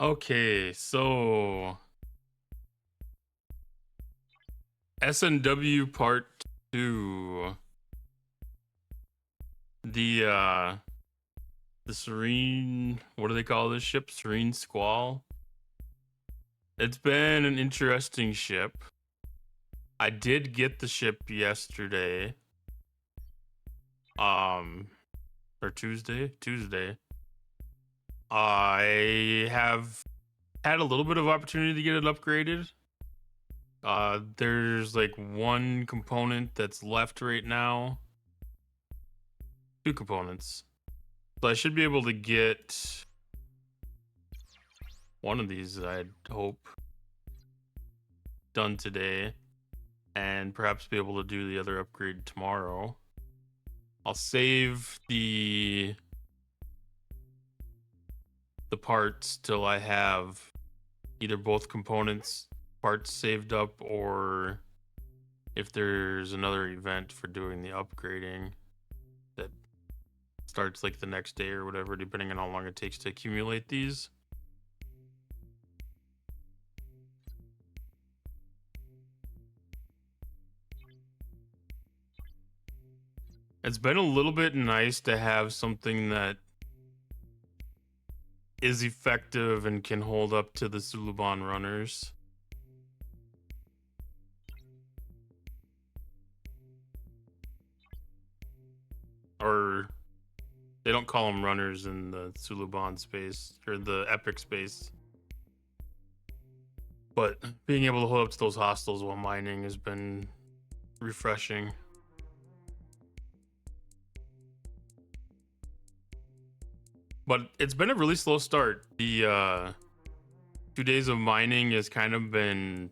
Okay, so SNW Part 2. The the Serene, what do they call this ship? Serene Squall. It's been an interesting ship. I did get the ship yesterday. Or Tuesday. I have had a little bit of opportunity to get it upgraded. There's like one component that's left right now. Two components. So I should be able to get one of these, I'd hope, done today, and perhaps be able to do the other upgrade tomorrow. I'll save the parts till I have either both components parts saved up, or if there's another event for doing the upgrading that starts like the next day or whatever, depending on how long it takes to accumulate these. It's been a little bit nice to have something that is effective and can hold up to the Suluban runners. Or they don't call them runners in the Suluban space or the epic space. But being able to hold up to those hostiles while mining has been refreshing. But it's been a really slow start. The 2 days of mining has kind of been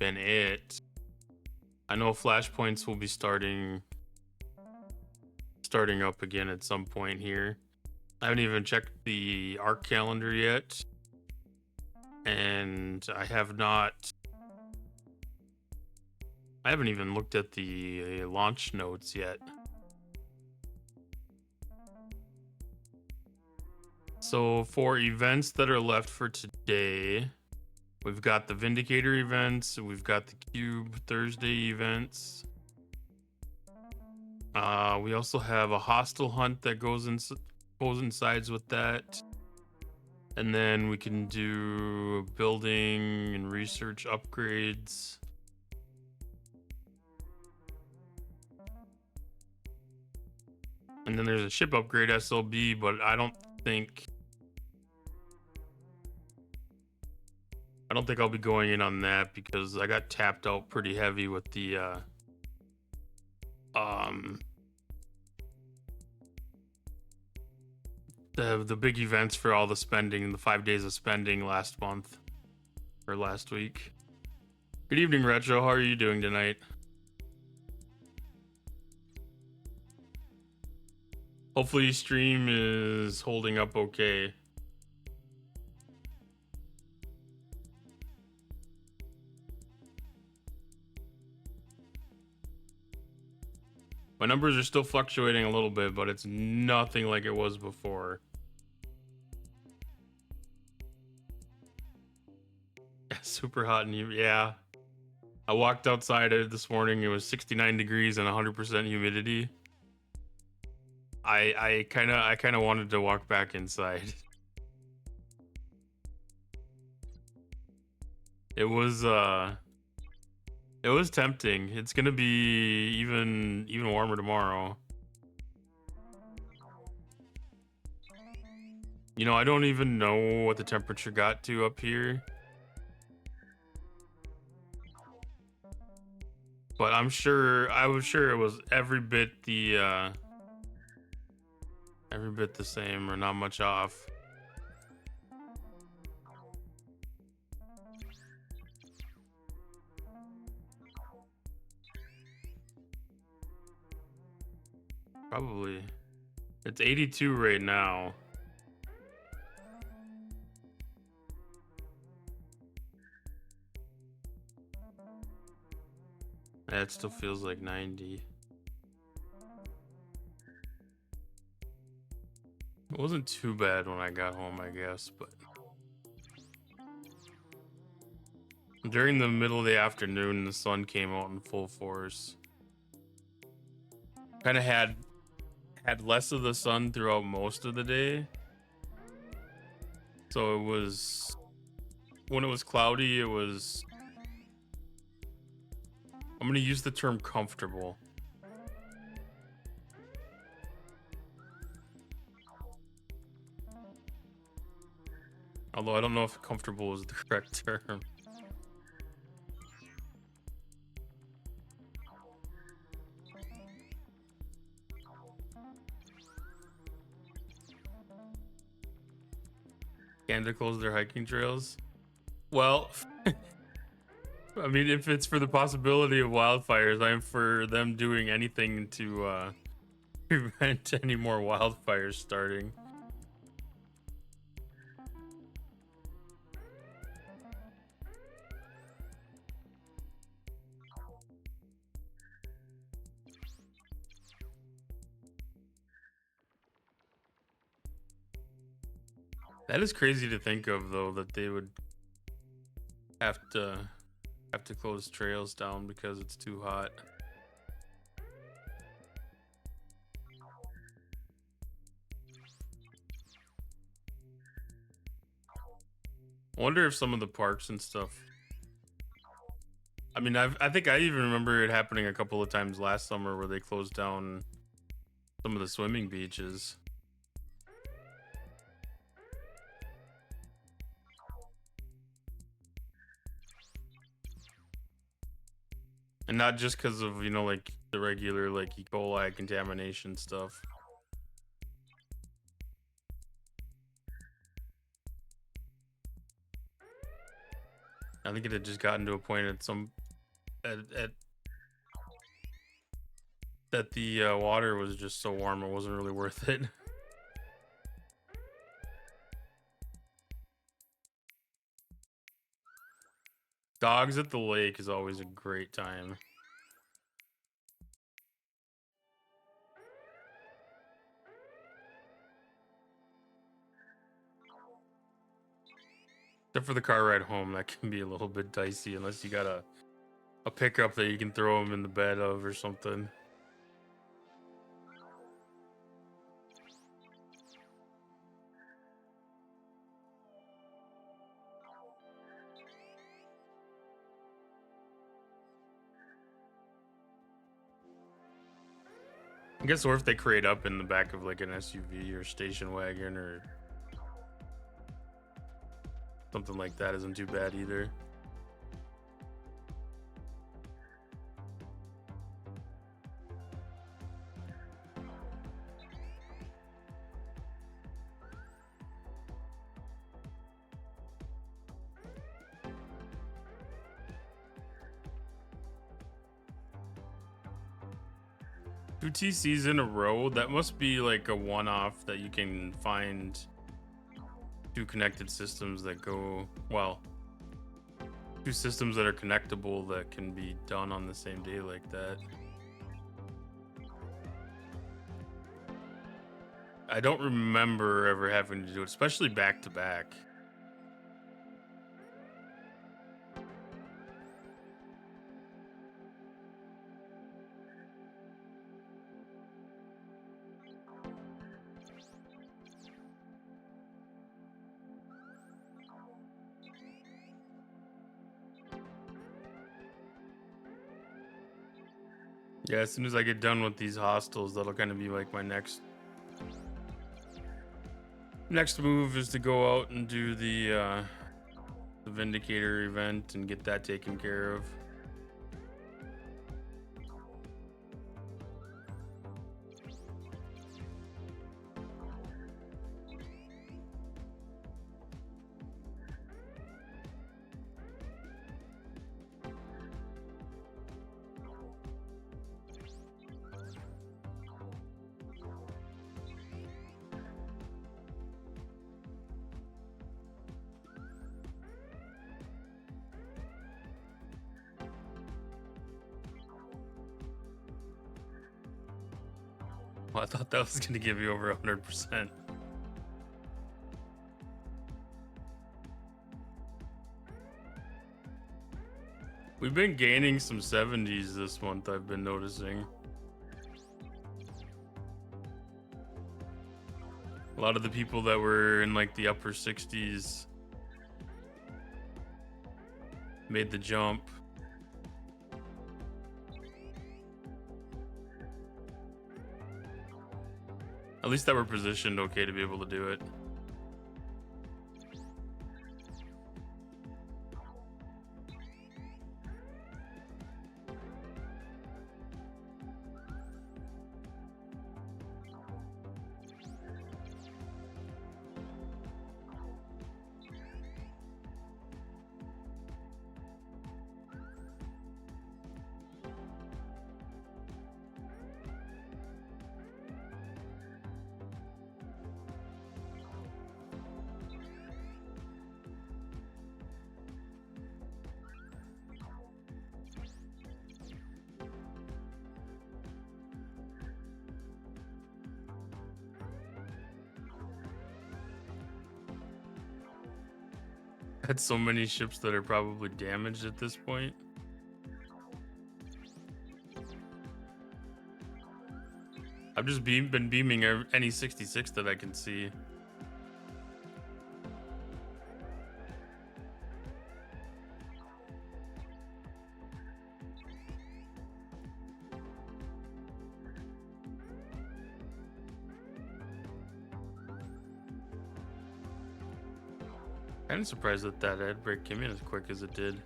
it. I know flashpoints will be starting up again at some point here. I haven't even checked the arc calendar yet, and I haven't even looked at the launch notes yet. So for events that are left for today, we've got the Vindicator events, we've got the Cube Thursday events. We also have a hostile hunt that goes coincides with that. And then we can do building and research upgrades. And then there's a ship upgrade SLB, but I don't think I'll be going in on that because I got tapped out pretty heavy with the the big events for all the spending, the 5 days of spending last month or last week. Good evening, Retro. How are you doing tonight? Hopefully stream is holding up okay. My numbers are still fluctuating a little bit, but it's nothing like it was before. Super hot and humid. Yeah. I walked outside this morning. It was 69 degrees and 100% humidity. I kind of wanted to walk back inside. It was tempting. It's gonna be even warmer tomorrow. You know, I don't even know what the temperature got to up here. But I was sure it was every bit the same or not much off. Probably. It's 82 right now. Yeah, it still feels like 90. It wasn't too bad when I got home, I guess, but During the middle of the afternoon, the sun came out in full force. Kind of had less of the sun throughout most of the day. So it was, when it was cloudy, it was, I'm going to use the term comfortable. Although I don't know if comfortable is the correct term. Canada close their hiking trails. Well, I mean, if it's for the possibility of wildfires, I'm for them doing anything to prevent any more wildfires starting. That is crazy to think of, though, that they would have to close trails down because it's too hot. I wonder if some of the parks and stuff. I mean, I think I even remember it happening a couple of times last summer where they closed down some of the swimming beaches. And not just because of, you know, like the regular like E. coli contamination stuff. I think it had just gotten to a point at that the water was just so warm it wasn't really worth it. Dogs at the lake is always a great time. Except for the car ride home, that can be a little bit dicey unless you got a pickup that you can throw them in the bed of or something. I guess, or if they crate up in the back of like an SUV or station wagon or something like that isn't too bad either. Two TCs in a row, that must be like a one-off that you can find two connected systems that go, well, two systems that are connectable that can be done on the same day like that. I don't remember ever having to do it, especially back to back. Yeah, as soon as I get done with these hostels, that'll kind of be like my next move is to go out and do the Vindicator event and get that taken care of. Well, I thought that was going to give you over 100%. We've been gaining some 70s this month, I've been noticing. A lot of the people that were in like the upper 60s made the jump. At least that were positioned okay to be able to do it. Had so many ships that are probably damaged at this point. I've just been beaming any 66 that I can see. Kind of surprised that ad break came in as quick as it did.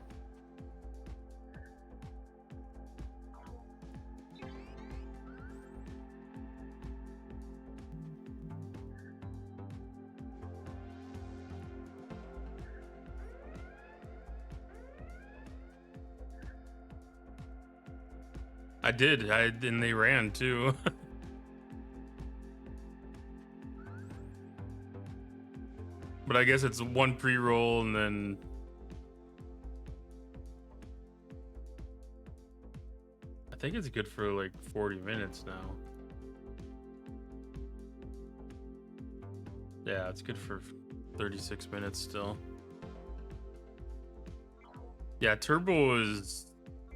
I did. And they ran too. But I guess it's one pre-roll and then I think it's good for like 40 minutes now. Yeah, it's good for 36 minutes still. Yeah, turbo is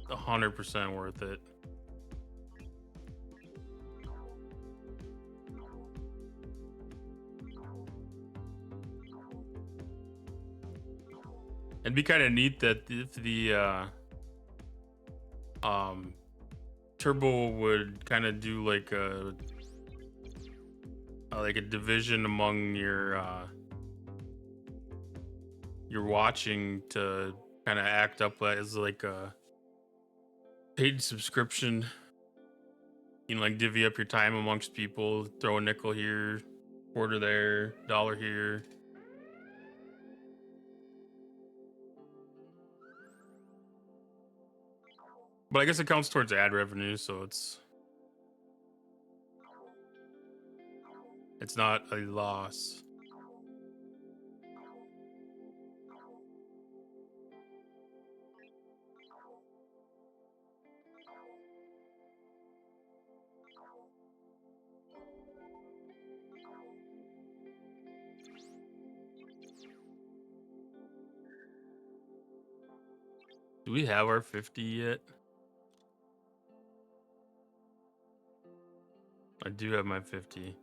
100% worth it. It'd be kind of neat that if the turbo would kind of do like a division among your watching to kind of act up as like a paid subscription. You know, like divvy up your time amongst people, throw a nickel here, quarter there, dollar here. But I guess it counts towards ad revenue, so it's not a loss. Do we have our 50 yet? I do have my 50.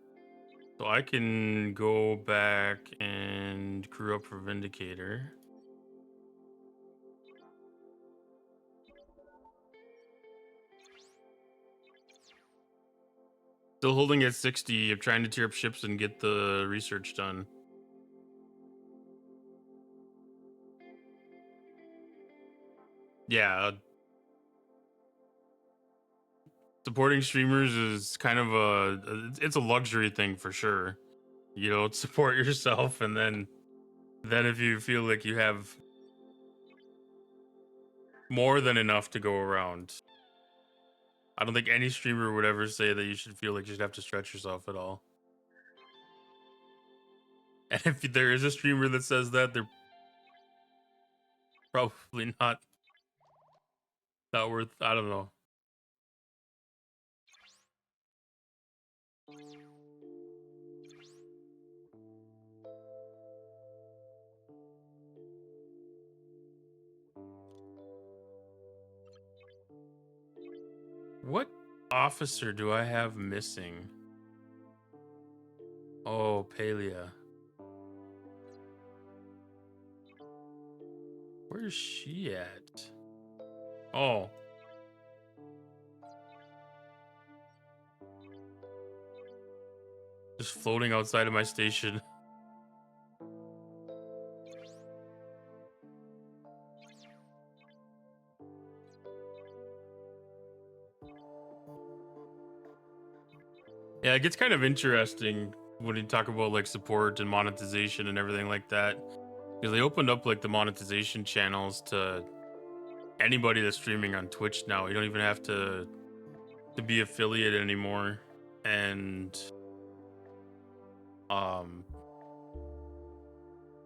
So I can go back and crew up for Vindicator. Still holding at 60. I'm trying to tier up ships and get the research done. Yeah. Supporting streamers is kind of it's a luxury thing for sure. You know, support yourself, and then if you feel like you have more than enough to go around, I don't think any streamer would ever say that you should feel like you should have to stretch yourself at all. And if there is a streamer that says that, they're probably not worth, I don't know. What officer do I have missing? Oh, Palia. Where's she at? Oh. Just floating outside of my station. Yeah, it gets kind of interesting when you talk about like support and monetization and everything like that. Because they opened up like the monetization channels to anybody that's streaming on Twitch now. You don't even have to be affiliate anymore. And um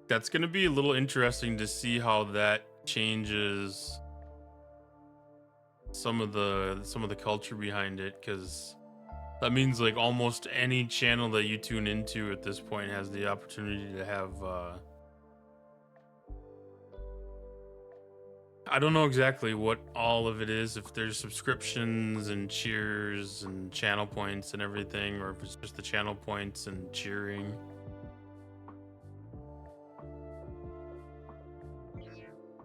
that's gonna be a little interesting to see how that changes some of the culture behind it, because that means like almost any channel that you tune into at this point has the opportunity to have I don't know exactly what all of it is, if there's subscriptions and cheers and channel points and everything, or if it's just the channel points and cheering.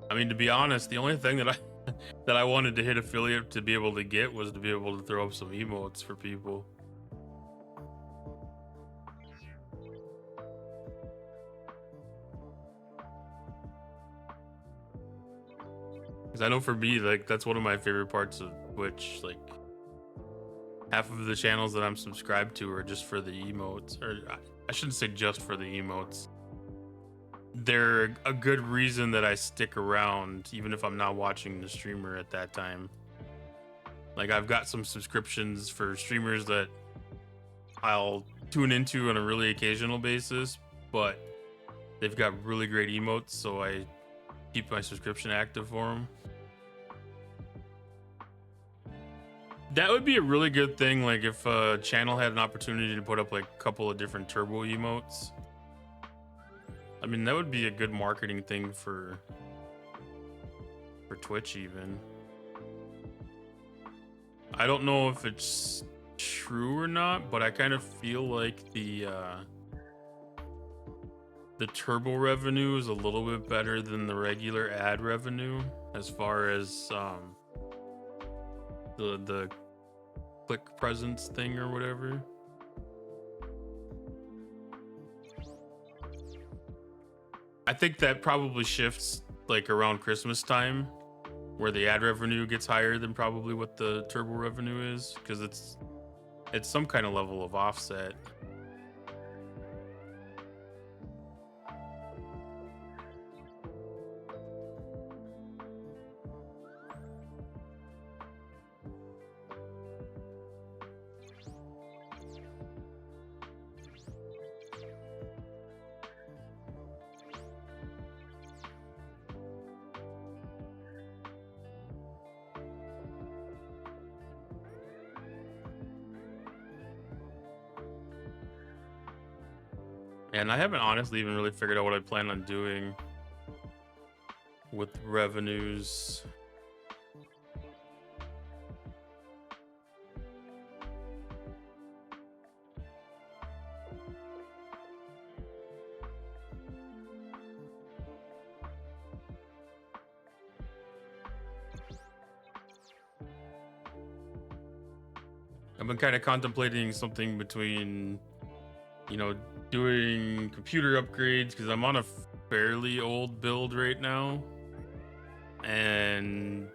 I mean, to be honest, the only thing that I that I wanted to hit affiliate to be able to get was to be able to throw up some emotes for people. Because I know for me, like that's one of my favorite parts of Twitch. Like half of the channels that I'm subscribed to are just for the emotes, or I shouldn't say just for the emotes. They're a good reason that I stick around, even if I'm not watching the streamer at that time. Like I've got some subscriptions for streamers that I'll tune into on a really occasional basis, but they've got really great emotes, so I keep my subscription active for them. That would be a really good thing, like if a channel had an opportunity to put up like a couple of different turbo emotes. I mean, that would be a good marketing thing for Twitch even. I don't know if it's true or not, but I kind of feel like the turbo revenue is a little bit better than the regular ad revenue as far as the click presence thing or whatever. I think that probably shifts like around Christmas time, where the ad revenue gets higher than probably what the turbo revenue is, because it's some kind of level of offset. And I haven't honestly even really figured out what I plan on doing with revenues. I've been kind of contemplating something between, you know, doing computer upgrades, because I'm on a fairly old build right now, and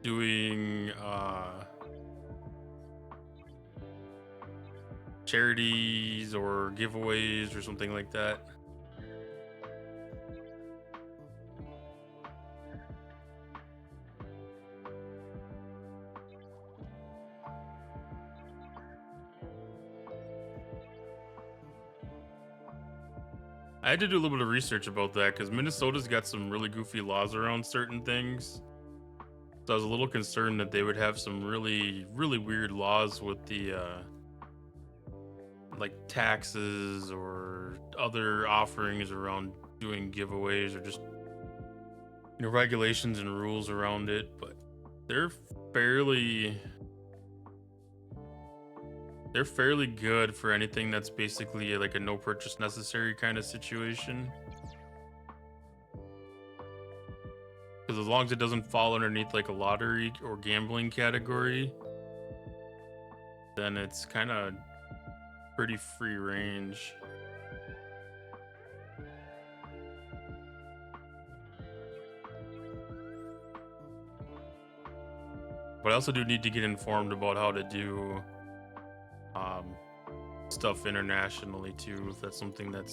doing charities or giveaways or something like that. I had to do a little bit of research about that, because Minnesota's got some really goofy laws around certain things. So I was a little concerned that they would have some really, really weird laws with the like taxes or other offerings around doing giveaways, or just, you know, regulations and rules around it. But they're fairly They're fairly good for anything that's basically like a no purchase necessary kind of situation. Because as long as it doesn't fall underneath like a lottery or gambling category, then it's kind of pretty free range. But I also do need to get informed about how to do um, stuff internationally too, if that's something that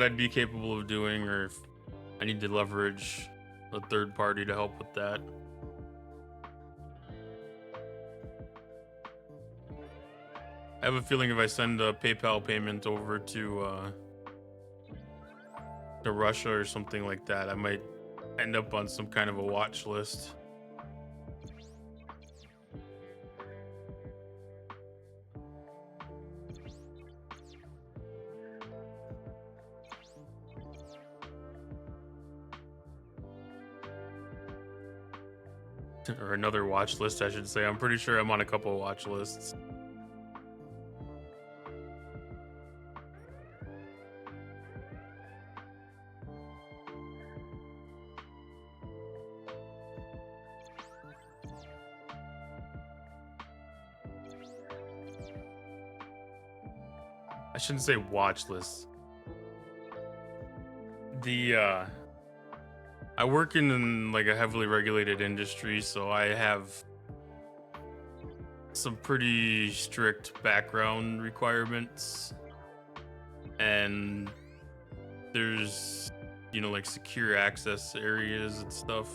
I'd be capable of doing, or if I need to leverage a third party to help with that. I have a feeling if I send a PayPal payment over to Russia or something like that, I might end up on some kind of a watch list. Or another watch list, I should say. I'm pretty sure I'm on a couple of watch lists. I shouldn't say watch lists. I work in like a heavily regulated industry, so I have some pretty strict background requirements, and there's like secure access areas and stuff.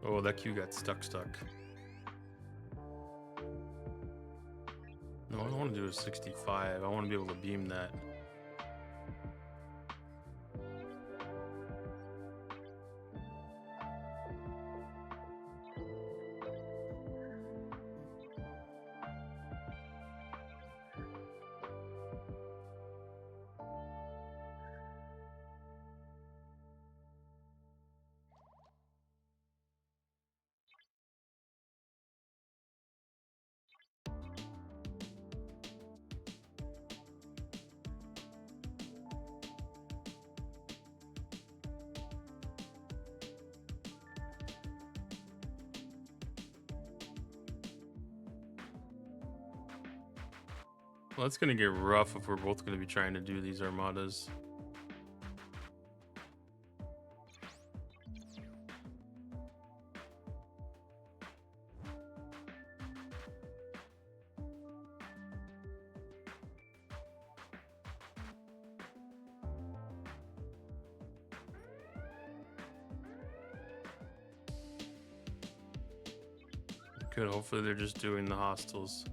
Oh, that queue got stuck. No, I don't want to do a 65. I want to be able to beam that. Well, it's gonna get rough if we're both gonna be trying to do these armadas. Good, hopefully they're just doing the hostiles.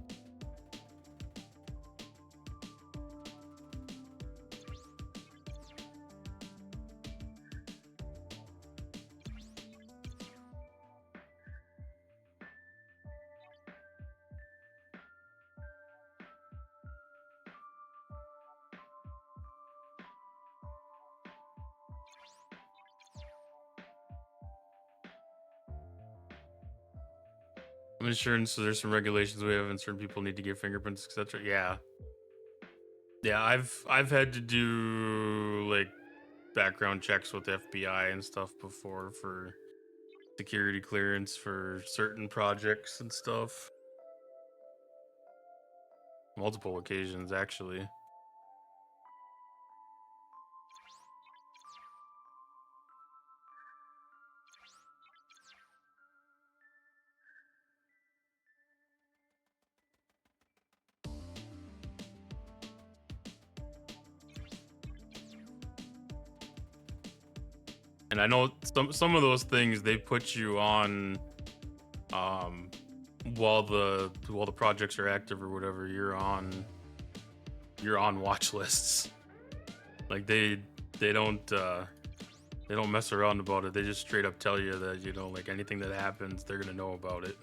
I'm insurance, so there's some regulations we have, and certain people need to give fingerprints, etc. Yeah, I've had to do like background checks with FBI and stuff before for security clearance for certain projects and stuff. Multiple occasions, actually. And I know some of those things they put you on while the projects are active or whatever, you're on watch lists. Like they don't mess around about it. They just straight up tell you that like anything that happens, they're gonna know about it.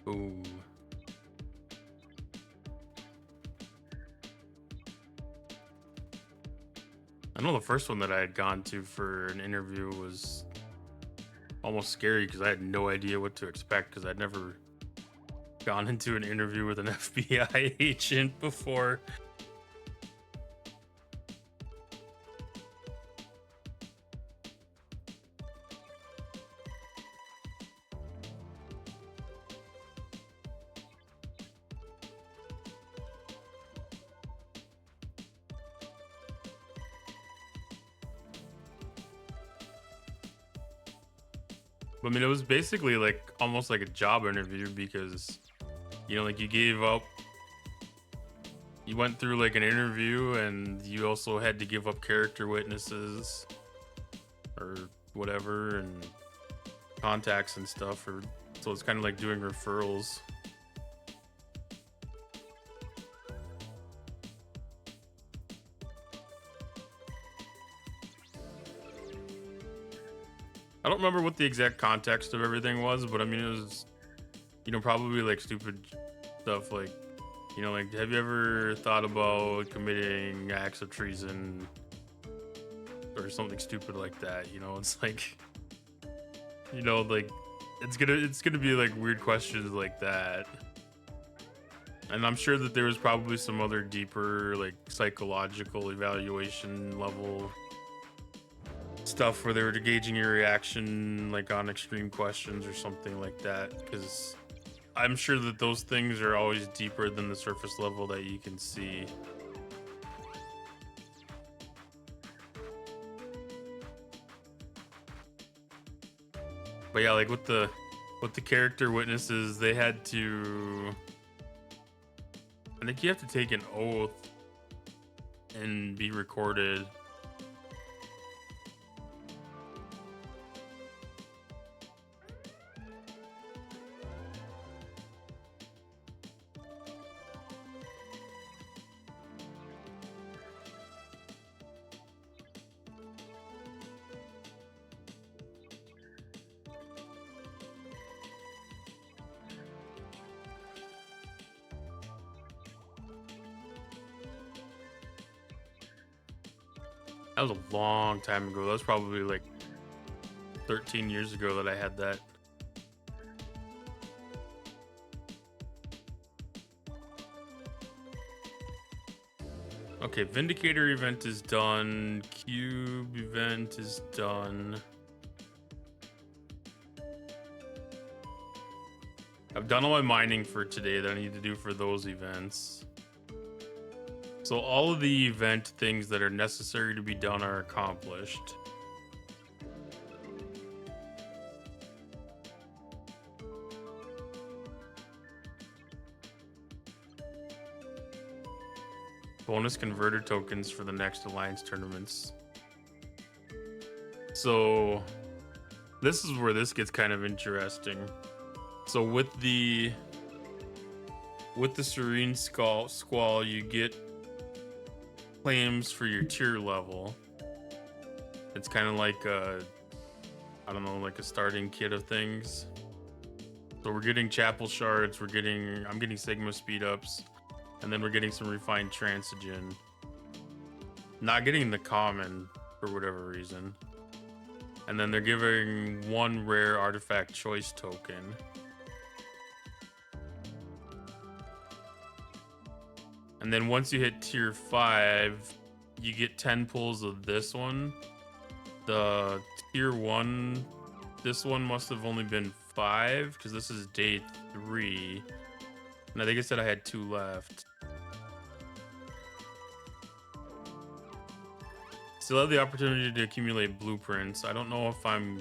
Ooh. I know the first one that I had gone to for an interview was almost scary because I had no idea what to expect because I'd never gone into an interview with an FBI agent before. I mean, it was basically like almost like a job interview because, like you gave up, you went through like an interview and you also had to give up character witnesses or whatever and contacts and stuff. Or so it's kind of like doing referrals. I don't remember what the exact context of everything was, but I mean, it was, probably like stupid stuff like, like, have you ever thought about committing acts of treason or something stupid like that? It's like, like it's gonna be like weird questions like that. And I'm sure that there was probably some other deeper like psychological evaluation level stuff where they were gauging your reaction like on extreme questions or something like that, because I'm sure that those things are always deeper than the surface level that you can see. But yeah, like with the character witnesses, they had to, I think you have to take an oath and be recorded. That was a long time ago. That was probably like 13 years ago that I had that. Okay, Vindicator event is done. Cube event is done. I've done all my mining for today that I need to do for those events. So all of the event things that are necessary to be done are accomplished. Bonus converter tokens for the next Alliance tournaments. So this is where this gets kind of interesting. So with the Serene Squall, you get claims for your tier level. It's kind of like I don't know, like a starting kit of things. So we're getting Chapel Shards, I'm getting Sigma speed ups, and then we're getting some refined transigen. Not getting the common for whatever reason. And then they're giving one rare artifact choice token. And then once you hit tier 5, you get 10 pulls of this one. The tier 1, this one must have only been 5 because this is day 3. And I think I said I had 2 left. Still have the opportunity to accumulate blueprints. I don't know if I'm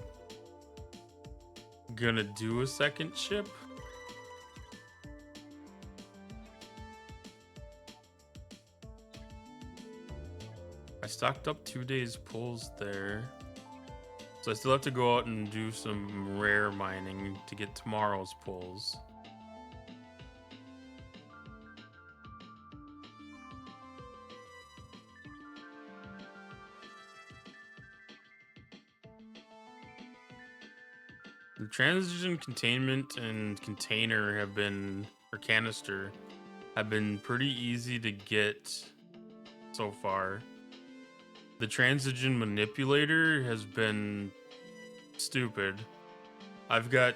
gonna do a second ship. I stocked up 2 days pulls there. So I still have to go out and do some rare mining to get tomorrow's pulls. The transition containment and container have been, or canister, have been pretty easy to get so far. The transition manipulator has been stupid. I've got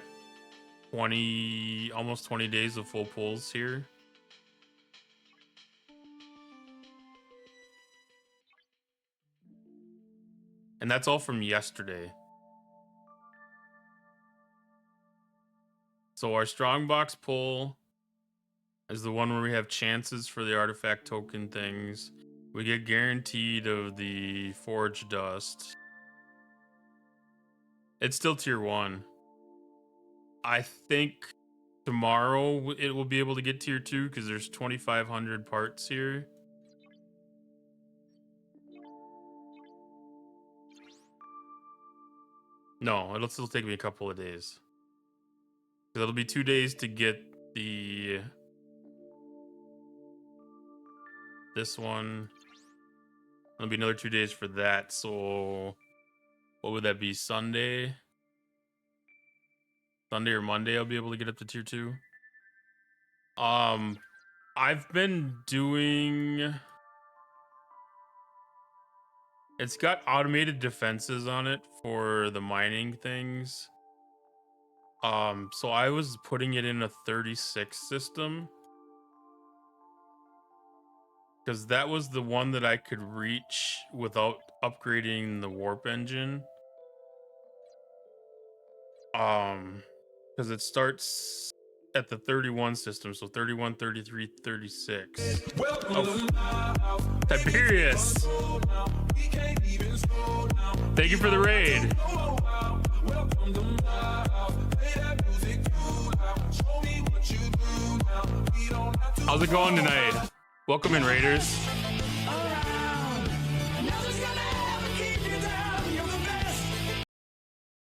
20, almost 20 days of full pulls here. And that's all from yesterday. So our strongbox pull is the one where we have chances for the artifact token things. We get guaranteed of the forge dust. It's still tier 1. I think tomorrow it will be able to get tier 2 because there's 2,500 parts here. No, it'll still take me a couple of days. It'll be 2 days to get this one. It'll be another 2 days for that. So what would that be? Sunday or Monday I'll be able to get up to tier 2. I've been doing, it's got automated defenses on it for the mining things. So I was putting it in a 36 system because that was the one that I could reach without upgrading the warp engine. Because it starts at the 31 system, so 31, 33, 36. Oh. Tiberius! Thank you for the raid. How's it going tonight? Welcome in, Raiders.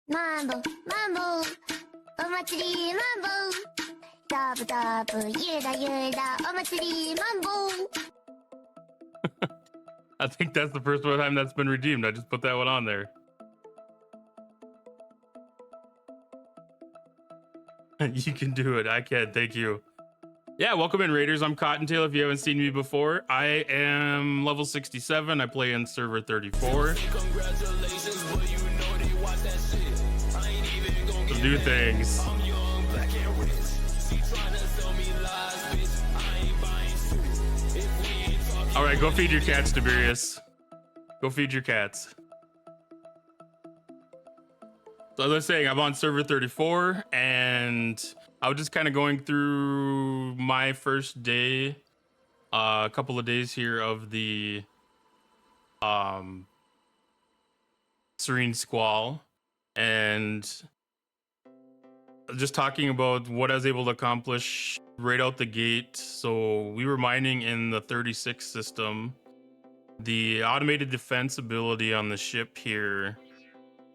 Mambo, mambo, omatsuri mambo, dabu dabu, yuda yuda, omatsuri mambo. I think that's the first time that's been redeemed. I just put that one on there. You can do it. I can. Thank you. Yeah, welcome in, Raiders. I'm Cottontail. If you haven't seen me before, I am level 67. I play in server 34. So do things. All right, go feed your cats, Tiberius. Go feed your cats. So as I was saying, I'm on server 34, and I was just kind of going through my first day, a couple of days here of the Serene Squall, and just talking about what I was able to accomplish right out the gate. So we were mining in the 36 system. The automated defense ability on the ship here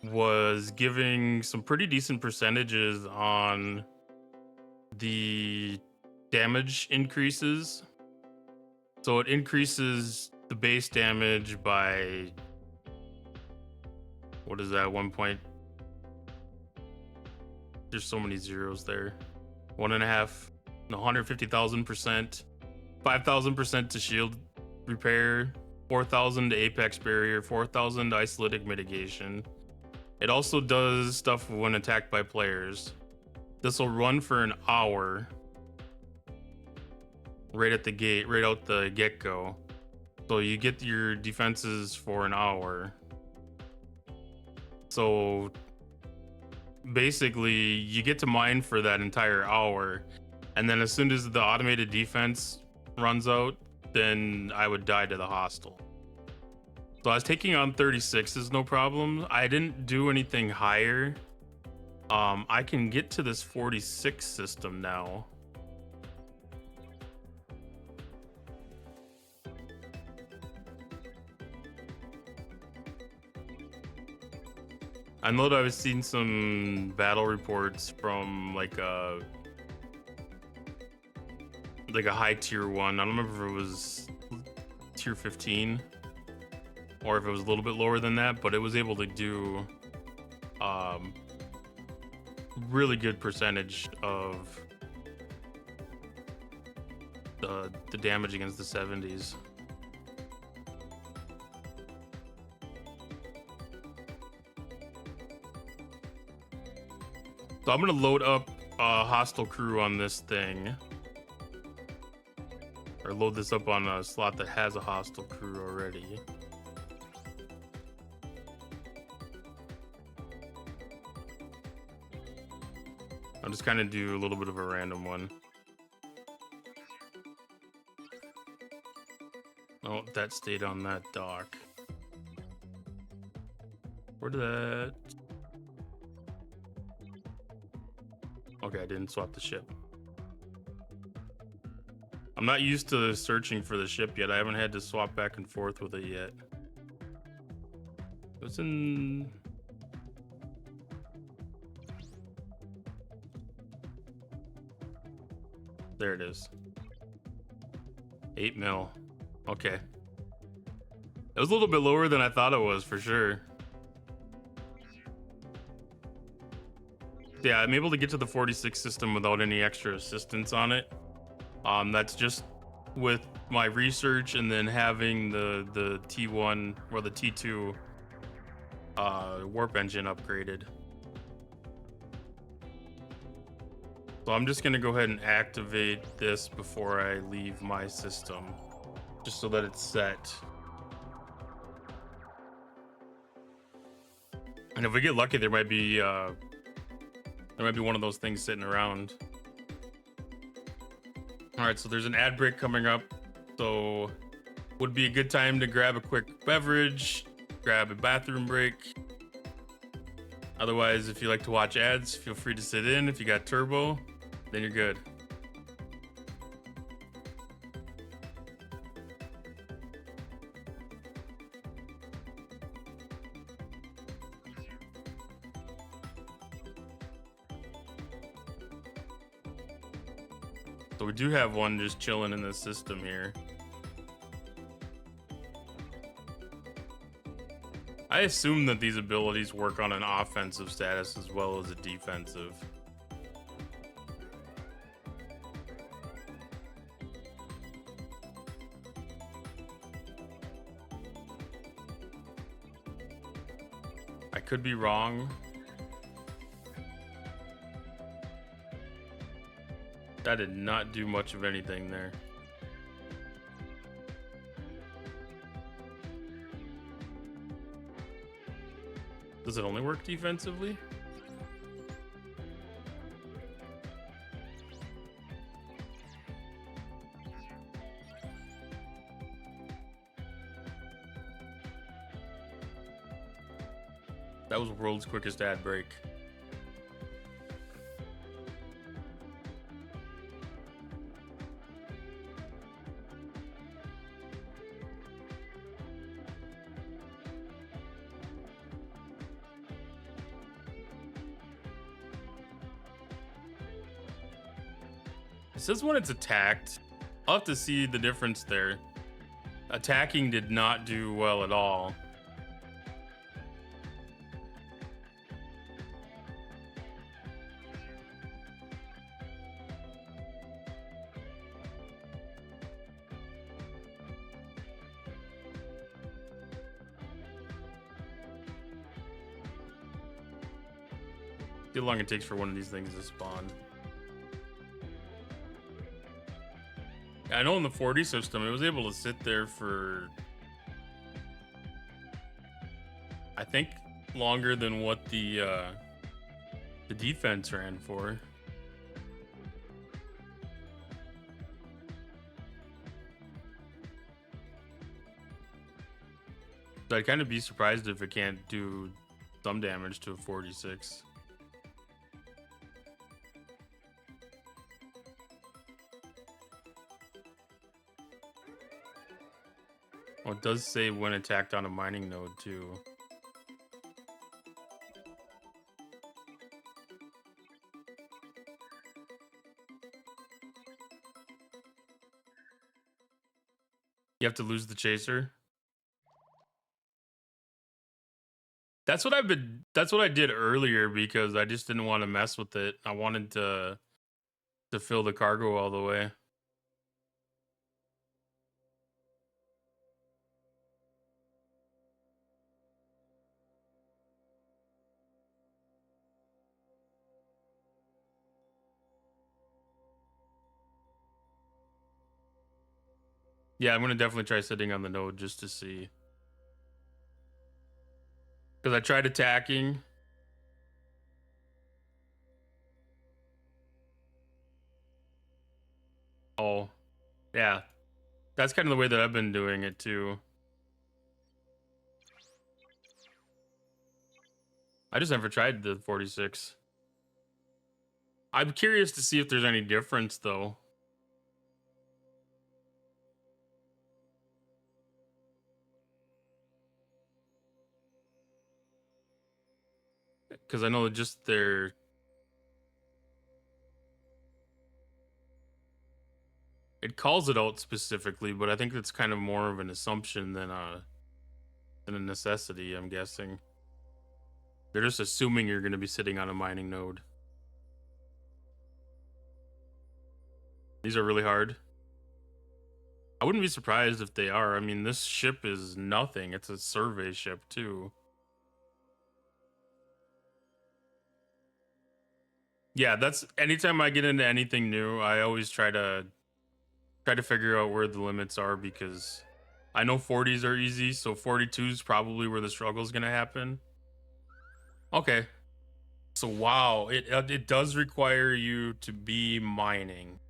was giving some pretty decent percentages on the damage increases. So it increases the base damage by, what is that, 1 point? There's so many zeros there. 1.5, no, 150,000%, 5,000% to shield repair, 4,000 to apex barrier, 4,000 to isolytic mitigation. It also does stuff when attacked by players. This will run for an hour right at the gate, right out the get-go. So you get your defenses for an hour. So basically you get to mine for that entire hour, and then as soon as the automated defense runs out, then I would die to the hostile. So I was taking on 36s, no problem. I didn't do anything higher. I can get to this 46 system now. I know that I've seen some battle reports from like a high tier 1. I don't remember if it was tier 15 or if it was a little bit lower than that, but it was able to do really good percentage of the damage against the 70s. So I'm gonna load up a hostile crew on this thing, or load this up on a slot that has a hostile crew already. I'll just kind of do a little bit of a random one. Oh, that stayed on that dock. Where did that? Okay, I didn't swap the ship. I'm not used to searching for the ship yet. I haven't had to swap back and forth with it yet. It's in... There it is. 8 mil. Okay. It was a little bit lower than I thought it was, for sure. Yeah, I'm able to get to the 46 system without any extra assistance on it. That's just with my research and then having the T1 or the T2 warp engine upgraded. So I'm just gonna go ahead and activate this before I leave my system, just so that it's set. And if we get lucky, there might be one of those things sitting around. All right, so there's an ad break coming up, so would be a good time to grab a quick beverage, grab a bathroom break. Otherwise, if you like to watch ads, feel free to sit in. If you got turbo, then you're good. So we do have one just chilling in the system here. I assume that these abilities work on an offensive status as well as a defensive. I could be wrong. That did not do much of anything there. Does it only work defensively? That was world's quickest ad break. It says when it's attacked. I'll have to see the difference there. Attacking did not do well at all. See how long it takes for one of these things to spawn. I know in the 40 system, it was able to sit there for, I think, longer than what the defense ran for. So I'd kind of be surprised if it can't do some damage to a 46. Oh, it does say when attacked on a mining node too. You have to lose the chaser. That's what I did earlier because I just didn't want to mess with it. I wanted to fill the cargo all the way. Yeah, I'm gonna definitely try sitting on the node just to see. Because I tried attacking. Oh, yeah. That's kind of the way that I've been doing it too. I just never tried the 46. I'm curious to see if there's any difference though. Because I know just their it calls it out specifically, but I think it's kind of more of an assumption than a necessity, I'm guessing. They're just assuming you're gonna be sitting on a mining node. These are really hard. I wouldn't be surprised if they are. I mean, this ship is nothing. It's a survey ship too. Yeah, that's anytime I get into anything new, I always try to figure out where the limits are because I know 40s are easy, so 42 is probably where the struggle is gonna happen. Okay, so wow, it does require you to be mining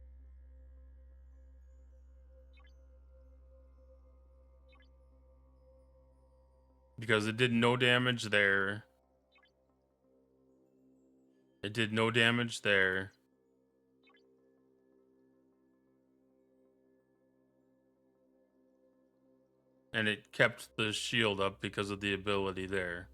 because it did no damage there. It did no damage there. And it kept the shield up because of the ability there.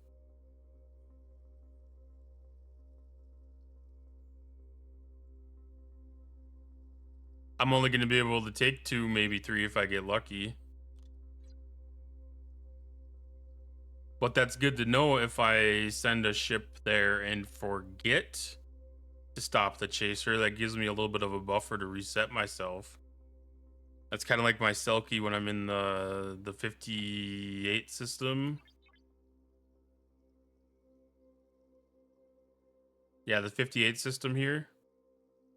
I'm only going to be able to take 2, maybe 3 if I get lucky. But that's good to know if I send a ship there and forget to stop the chaser. That gives me a little bit of a buffer to reset myself. That's kind of like my Selkie when I'm in the 58 system. Yeah, the 58 system here.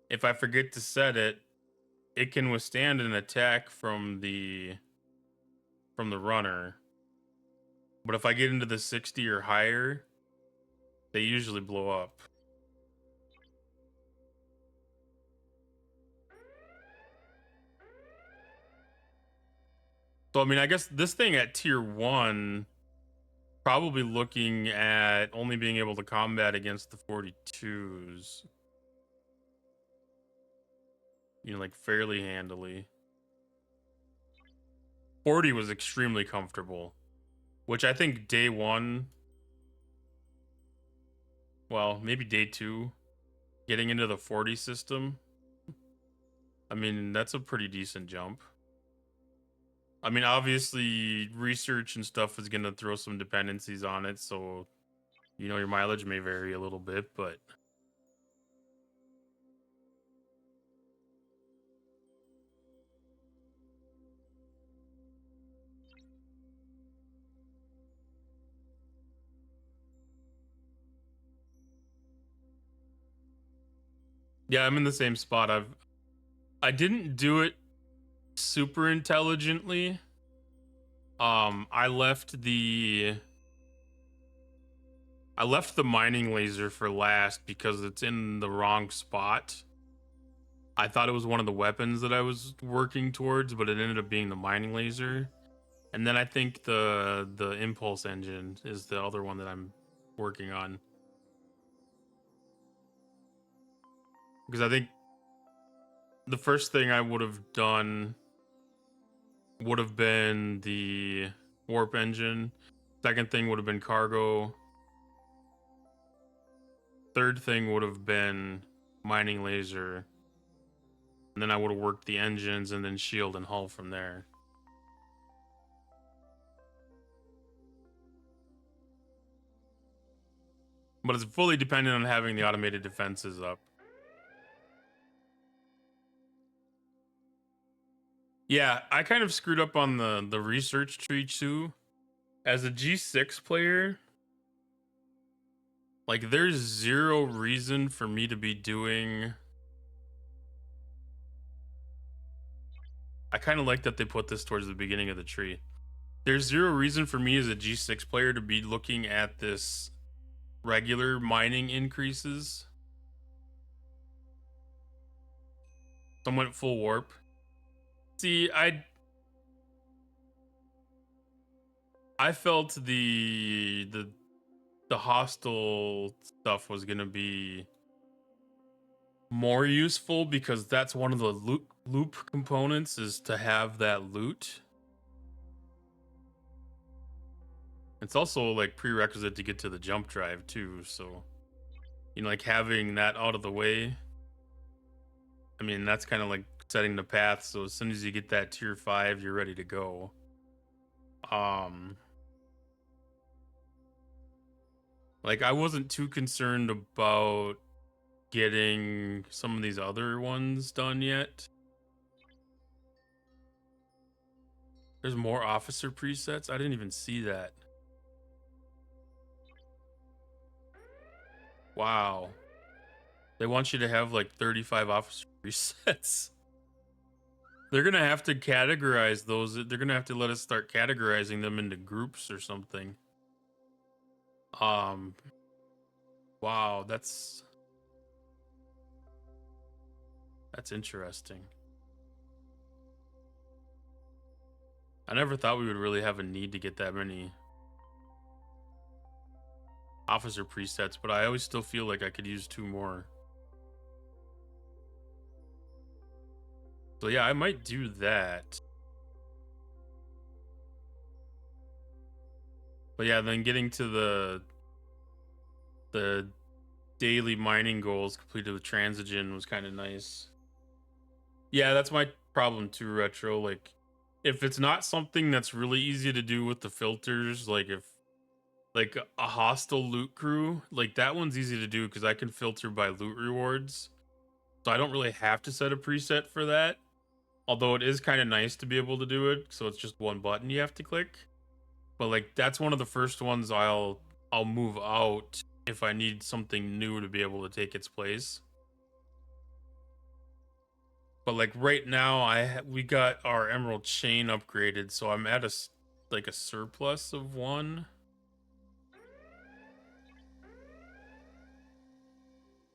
If I forget to set it, it can withstand an attack from the runner. But if I get into the 60 or higher, they usually blow up. So I mean, I guess this thing at tier 1 probably looking at only being able to combat against the 42s. You know, like fairly handily. 40 was extremely comfortable, which I think day 1, well, maybe day 2, getting into the 40 system. I mean, that's a pretty decent jump. I mean, obviously, research and stuff is going to throw some dependencies on it, so you know your mileage may vary a little bit, but yeah, I'm in the same spot. I didn't do it super intelligently. I left the mining laser for last because it's in the wrong spot. I thought it was one of the weapons that I was working towards, but it ended up being the mining laser. And then I think the impulse engine is the other one that I'm working on. Because I think the first thing I would have done would have been the warp engine. Second thing would have been cargo. Third thing would have been mining laser. And then I would have worked the engines and then shield and hull from there. But it's fully dependent on having the automated defenses up. Yeah, I kind of screwed up on the research tree too. As a G6 player, like there's zero reason for me to be doing. I kind of like that they put this towards the beginning of the tree. There's zero reason for me as a G6 player to be looking at this regular mining increases. Some went full warp. See, I felt the hostile stuff was gonna be more useful because that's one of the loop components is to have that loot. It's also like prerequisite to get to the jump drive too, so you know, like having that out of the way. I mean, that's kind of like setting the path, so as soon as you get that tier 5, you're ready to go. Like I wasn't too concerned about getting some of these other ones done yet. There's more officer presets. I didn't even see that. Wow. They want you to have like 35 officer presets. They're going to have to categorize those. They're going to have to let us start categorizing them into groups or something. Wow, that's interesting. I never thought we would really have a need to get that many officer presets, but I always still feel like I could use 2 more. So yeah, I might do that. But yeah, then getting to the daily mining goals completed with Transigen was kind of nice. Yeah, that's my problem too, Retro. Like, if it's not something that's really easy to do with the filters, like if like a hostile loot crew, like that one's easy to do because I can filter by loot rewards. So I don't really have to set a preset for that. Although it is kind of nice to be able to do it, so it's just one button you have to click. But like that's one of the first ones I'll move out if I need something new to be able to take its place. But like right now, we got our emerald chain upgraded, so I'm at like a surplus of 1.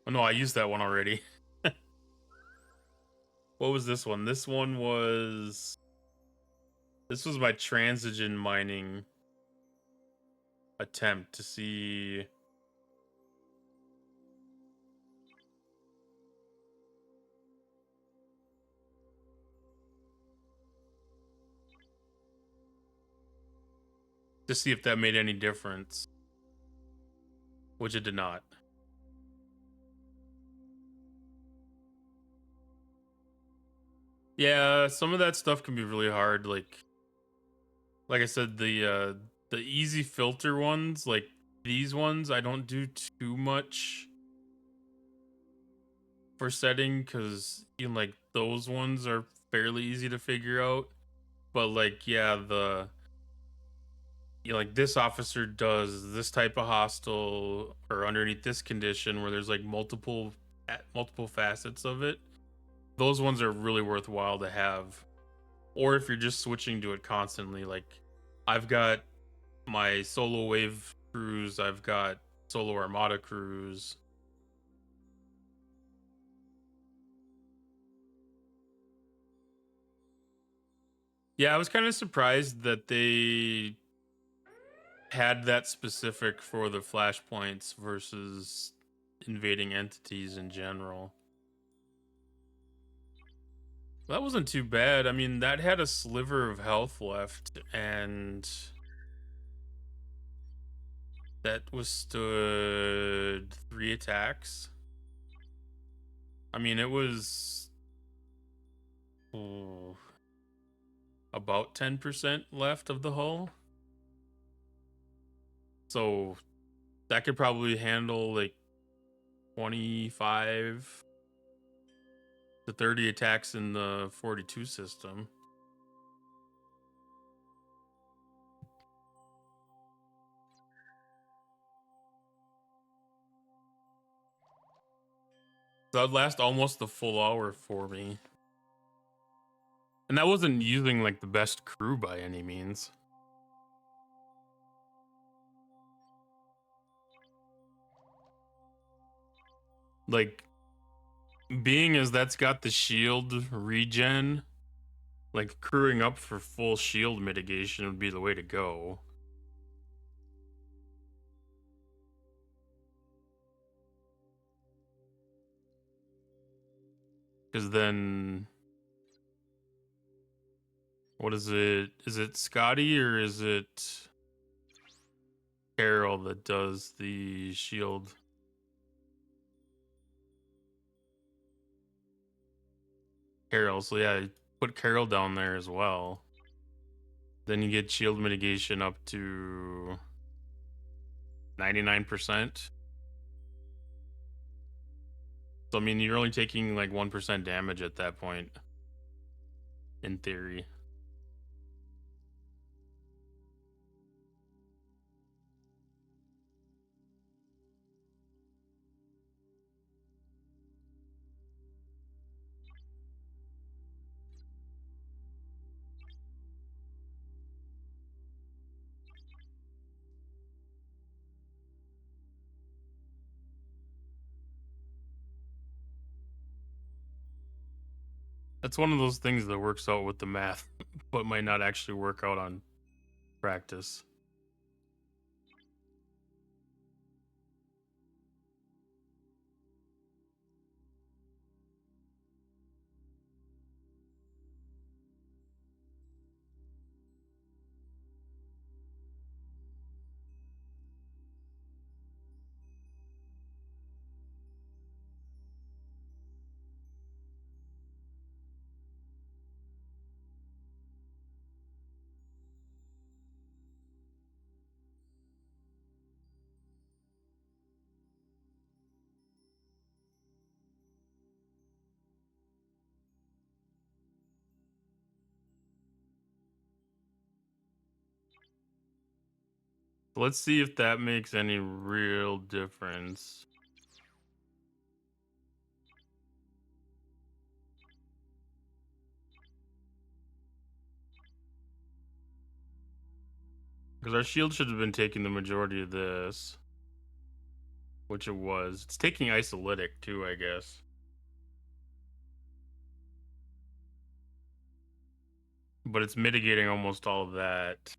Oh no, I used that one already. What was this one? This was my transigen mining attempt to see. To see if that made any difference, which it did not. Yeah, some of that stuff can be really hard. Like I said, the easy filter ones, like these ones, I don't do too much for setting because you know, like those ones are fairly easy to figure out. But like, yeah, you know, like this officer does this type of hostile or underneath this condition where there's like multiple facets of it. Those ones are really worthwhile to have. Or if you're just switching to it constantly, like I've got my solo wave crews, I've got solo armada crews. Yeah, I was kind of surprised that they had that specific for the flashpoints versus invading entities in general. That wasn't too bad. I mean, that had a sliver of health left, and that withstood 3 attacks. I mean, it was about 10% left of the hull. So that could probably handle like 25 to 30 attacks in the 42 system. So that'd last almost the full hour for me. And that wasn't using like the best crew by any means. Like, being as that's got the shield regen, like crewing up for full shield mitigation would be the way to go. Because then, what is it? Is it Scotty or is it Carol that does the shield? Carol, so yeah, put Carol down there as well. Then you get shield mitigation up to 99%. So I mean, you're only taking like 1% damage at that point, in theory. That's one of those things that works out with the math, but might not actually work out on practice. Let's see if that makes any real difference. Because our shield should have been taking the majority of this, which it was. It's taking isolytic too, I guess. But it's mitigating almost all of that.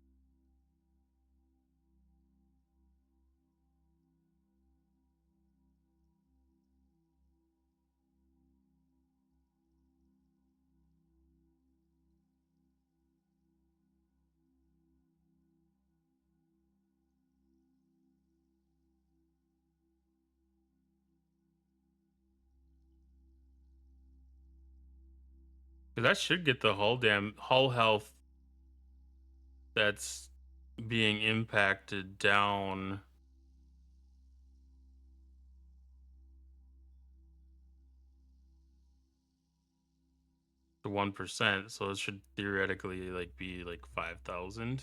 Because that should get the hull health that's being impacted down to 1%. So it should theoretically like be like 5,000.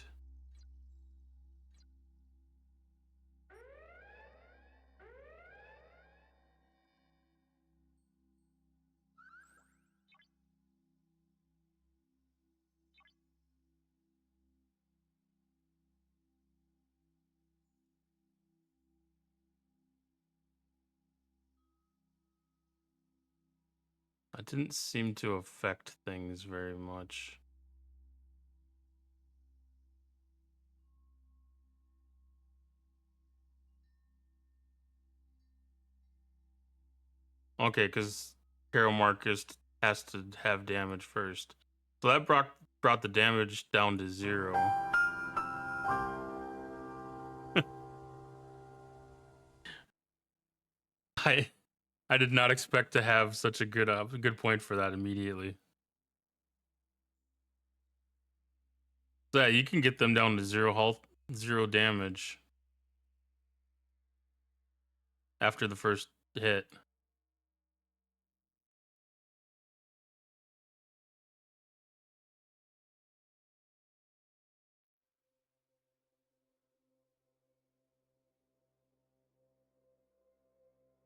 That didn't seem to affect things very much. Okay, because Carol Marcus has to have damage first. So that brought the damage down to 0. I I did not expect to have such a good point for that immediately. So yeah, you can get them down to 0 health, 0 damage. after the first hit.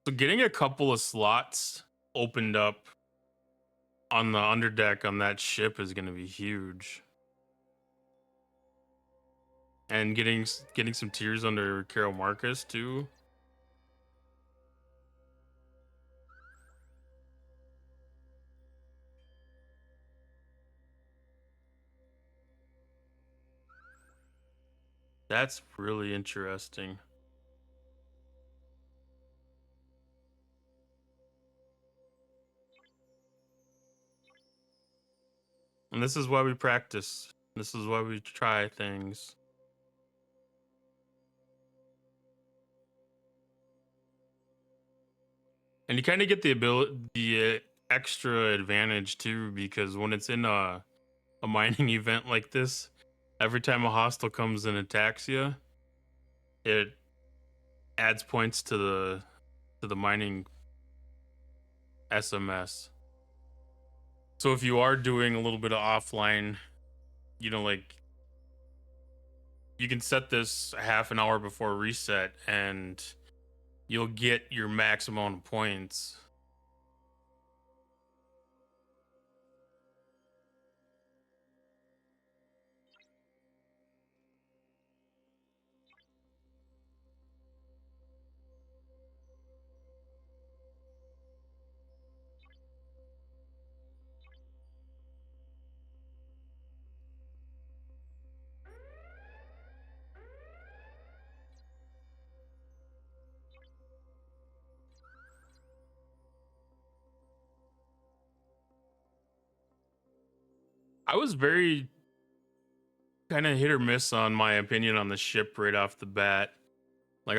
So getting a couple of slots opened up on the underdeck on that ship is going to be huge. And getting some tiers under Carol Marcus too. That's really interesting. And this is why we practice. This is why we try things. And you kind of get the extra advantage too, because when it's in a mining event like this, every time a hostile comes and attacks you, it adds points to the mining SMS. So if you are doing a little bit of offline, like you can set this a half an hour before reset and you'll get your max amount of points. I was very kind of hit or miss on my opinion on the ship right off the bat. Like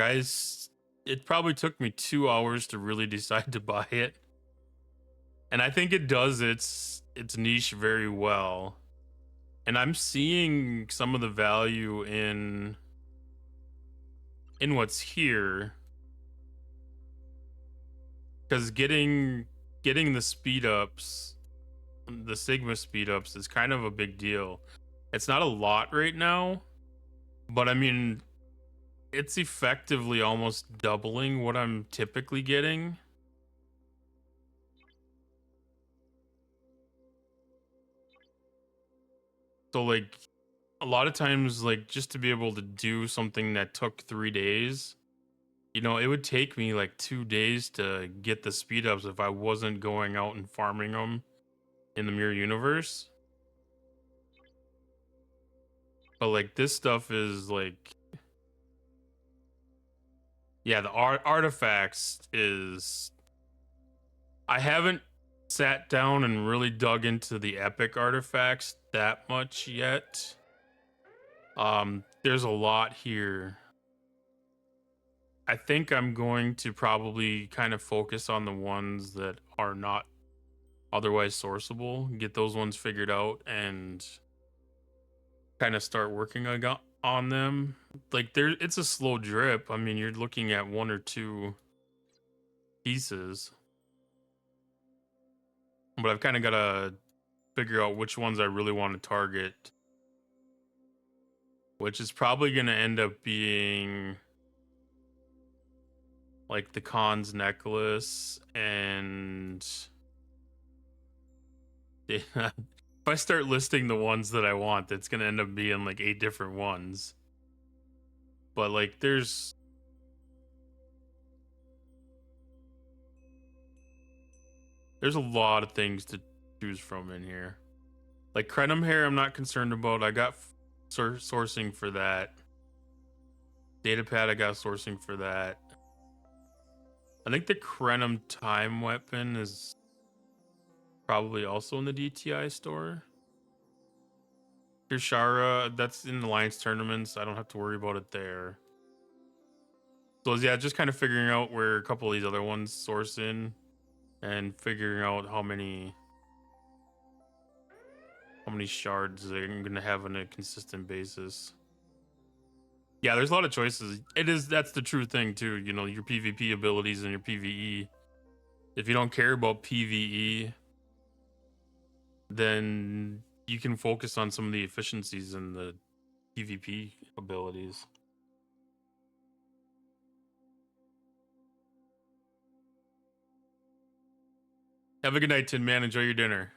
it probably took me 2 hours to really decide to buy it. And I think it does its niche very well. And I'm seeing some of the value in what's here, cuz getting the speed ups, the Sigma speed ups is kind of a big deal. It's not a lot right now, but I mean it's effectively almost doubling what I'm typically getting. So like a lot of times, like just to be able to do something that took 3 days, it would take me like 2 days to get the speed ups if I wasn't going out and farming them in the mirror universe. But like this stuff is like, yeah, the artifacts is. I haven't sat down and really dug into the epic artifacts that much yet. There's a lot here. I think I'm going to probably kind of focus on the ones that are not otherwise sourceable, get those ones figured out, and kind of start working on them. Like it's a slow drip. I mean, you're looking at 1 or 2 pieces, but I've kind of got to figure out which ones I really want to target, which is probably going to end up being like the Khan's necklace and if I start listing the ones that I want, that's gonna end up being like 8 different ones. But like there's a lot of things to choose from in here. Like Crenum hair, I'm not concerned about. I got sourcing for that. Datapad, I got sourcing for that. I think the Crenum time weapon is probably also in the DTI store. Kirshara, that's in Alliance tournaments. I don't have to worry about it there. So yeah, just kind of figuring out where a couple of these other ones source in and figuring out how many shards I'm gonna have on a consistent basis. Yeah, there's a lot of choices. That's the true thing too. You know, your PvP abilities and your PvE. If you don't care about PvE, then you can focus on some of the efficiencies and the PvP abilities. Have a good night, Tin Man. Enjoy your dinner.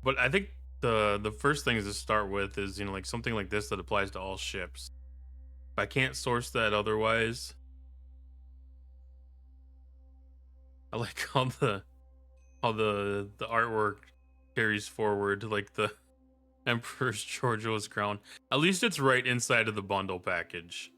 But I think the first things to start with is, you know, like something like this that applies to all ships. If I can't source that otherwise, I like how the artwork carries forward, like the Emperor's Georgios crown. At least it's right inside of the bundle package.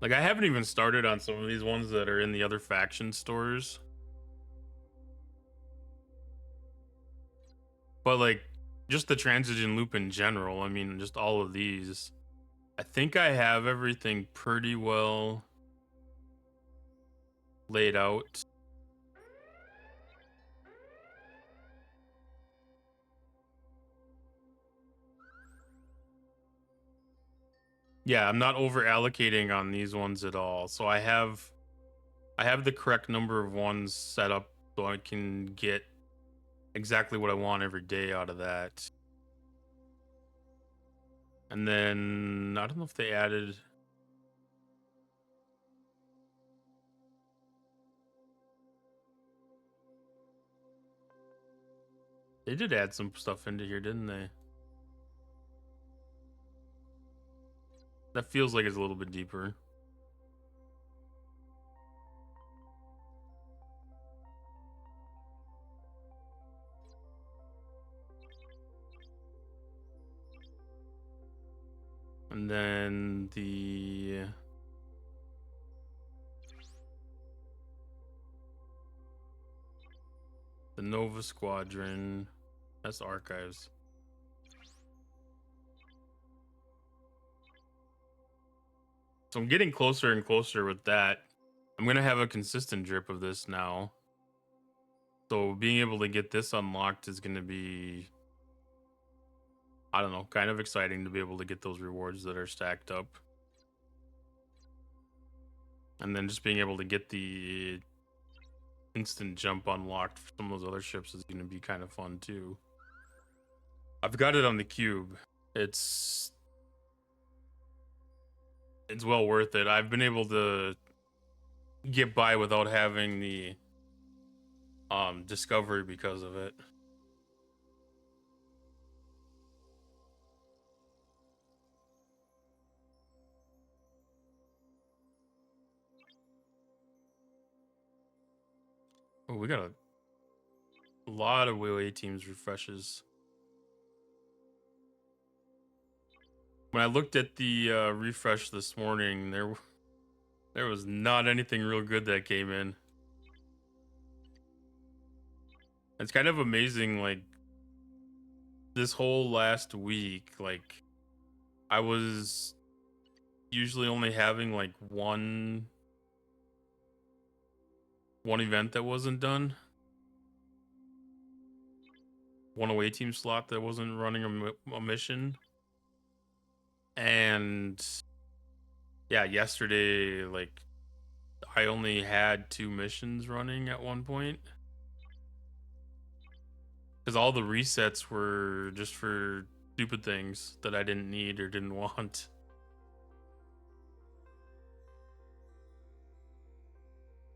Like, I haven't even started on some of these ones that are in the other faction stores. But like, just the transition loop in general, I mean, just all of these. I think I have everything pretty well laid out. Yeah, I'm not over allocating on these ones at all. So I have the correct number of ones set up so I can get exactly what I want every day out of that. And then I don't know if they added. They did add some stuff into here, didn't they? That feels like it's a little bit deeper. And then the Nova Squadron. That's archives. So I'm getting closer and closer with that. I'm gonna have a consistent drip of this now. So being able to get this unlocked is gonna be, I don't know, kind of exciting to be able to get those rewards that are stacked up. And then just being able to get the instant jump unlocked for some of those other ships is gonna be kind of fun too. I've got it on the cube. It's well worth it. I've been able to get by without having the discovery because of it. Oh, we got a lot of away teams refreshes. When I looked at the refresh this morning, there was not anything real good that came in. It's kind of amazing, like this whole last week, like I was usually only having like one event that wasn't done, one away team slot that wasn't running a mission, and yeah, yesterday like I only had 2 missions running at one point because all the resets were just for stupid things that I didn't need or didn't want.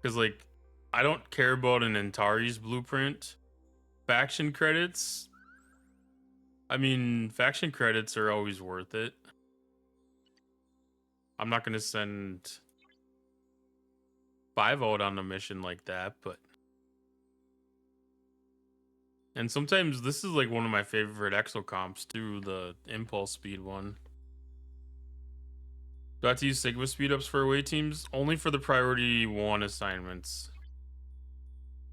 Because like I don't care about an Antares blueprint. Faction credits, I mean, faction credits are always worth it. I'm not gonna send 5 out on a mission like that, but and sometimes this is like one of my favorite exo comps too, the impulse speed one. Do I have to use Sigma speedups for away teams? Only for the priority 1 assignments.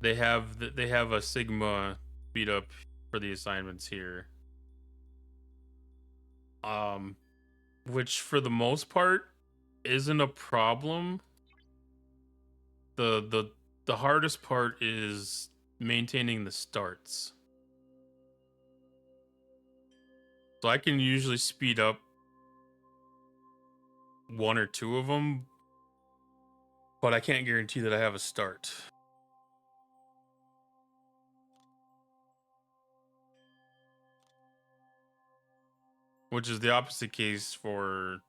They have a Sigma speed up for the assignments here. um, which for the most part isn't a problem. The hardest part is maintaining the starts. So I can usually speed up one or two of them, but I can't guarantee that I have a start. Which is the opposite case for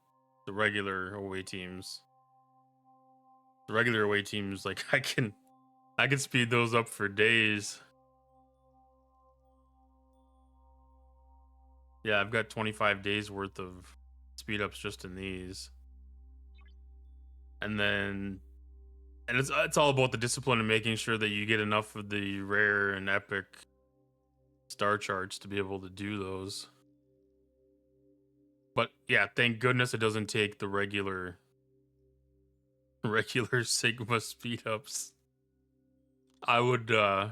the regular away teams. The regular away teams, like I can speed those up for days. Yeah, I've got 25 days worth of speed ups just in these. And then it's all about the discipline and making sure that you get enough of the rare and epic star charts to be able to do those. But yeah, thank goodness it doesn't take the regular Sigma speed ups. I would uh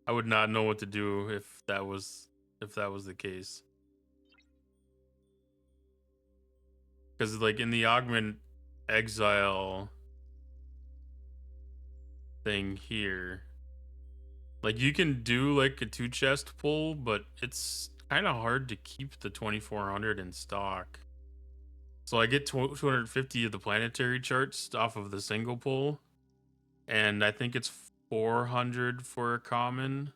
I would not know what to do if that was the case. Cuz like in the augment exile thing here, like you can do like a two chest pull, but it's kind of hard to keep the 2400 in stock. So I get 250 of the planetary charts off of the single pull, and I think it's 400 for a common.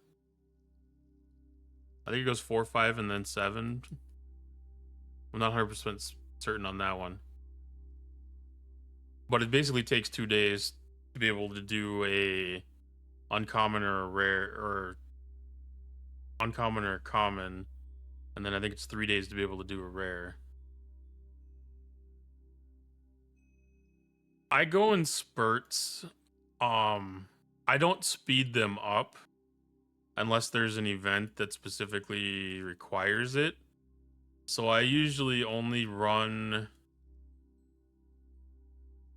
I think it goes 4, 5, and then 7. I'm not 100% certain on that one. But it basically takes 2 days to be able to do a uncommon or a rare or uncommon or common, and then I think it's 3 days to be able to do a rare. I go in spurts. I don't speed them up unless there's an event that specifically requires it. So I usually only run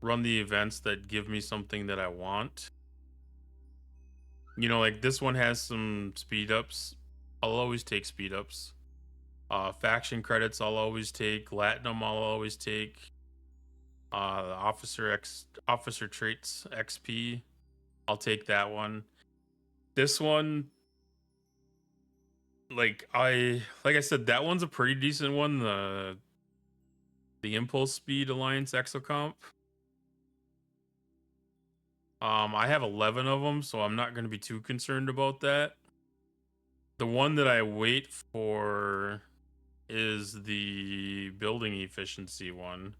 the events that give me something that I want. You know, like this one has some speed ups. I'll always take speed ups. Faction credits I'll always take. Latinum I'll always take. Officer traits XP. I'll take that one. This one, like I said, that one's a pretty decent one. The Impulse Speed Alliance Exocomp. I have 11 of them, so I'm not going to be too concerned about that. The one that I wait for is the building efficiency one,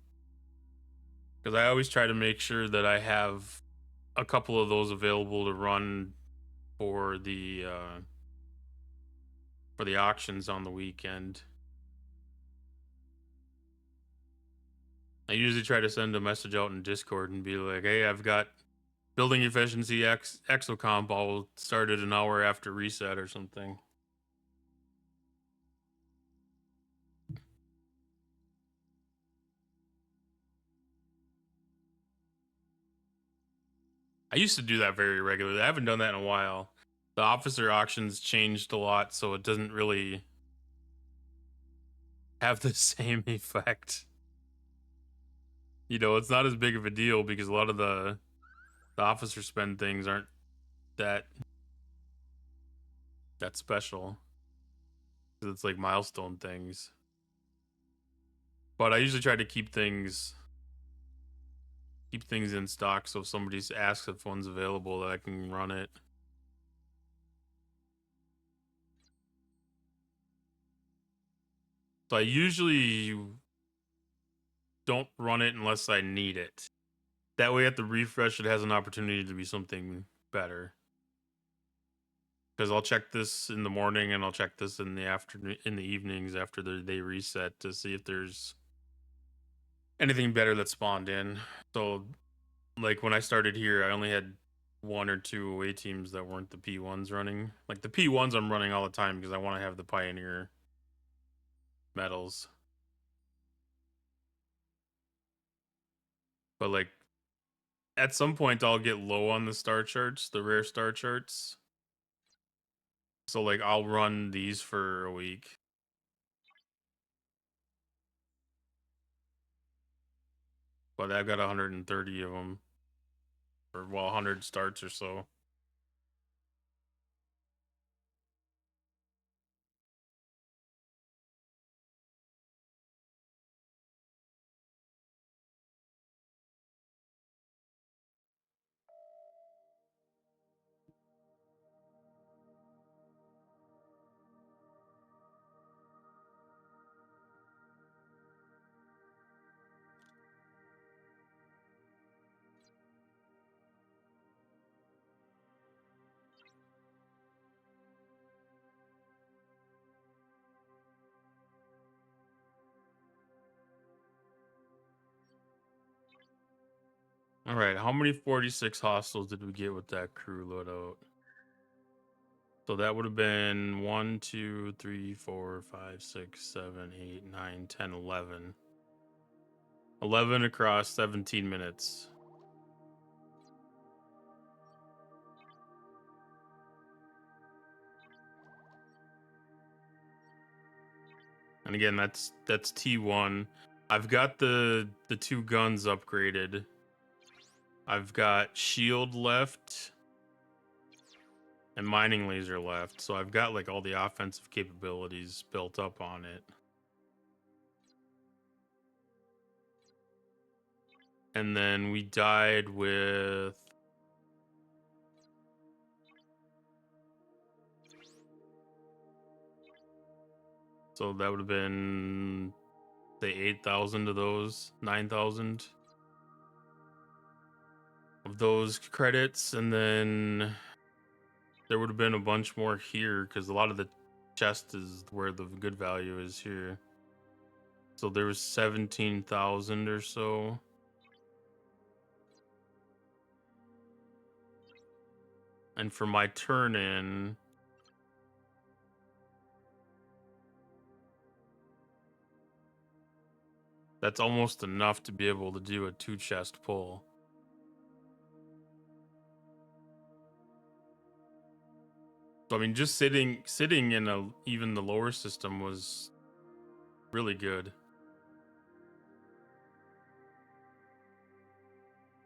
because I always try to make sure that I have a couple of those available to run for the auctions on the weekend. I usually try to send a message out in Discord and be like, "Hey, I've got building efficiency exocomp. I'll start it an hour after reset or something." I used to do that very regularly. I haven't done that in a while. The officer auctions changed a lot, so it doesn't really have the same effect. You know, it's not as big of a deal because a lot of the officer spend things aren't that that special. It's like milestone things. But I usually try to keep things in stock, so if somebody asks if one's available, that I can run it. So I usually don't run it unless I need it. That way, at the refresh, it has an opportunity to be something better. Because I'll check this in the morning and I'll check this in the afternoon, in the evenings after they reset to see if there's anything better that spawned in. So, like when I started here, I only had one or two away teams that weren't the P1s running. Like the P1s, I'm running all the time because I want to have the Pioneer medals. But like at some point, I'll get low on the star charts, the rare star charts. So like I'll run these for a week. but I've got 130 of them, or well, 100 starts or so. All right, how many 46 hostiles did we get with that crew loadout? So that would have been 1, 2, 3, 4, 5, 6, 7, 8, 9, 10, 11. 11 across 17 minutes. And again, that's T1. I've got the 2 guns upgraded. I've got shield left and mining laser left. So I've got like all the offensive capabilities built up on it. And then we died with so that would have been say 8,000 of those, 9,000 of those credits, and then there would have been a bunch more here because a lot of the chest is where the good value is here. So there was 17,000 or so. And for my turn in, that's almost enough to be able to do a 2 chest pull. So I mean, just sitting in even the lower system was really good.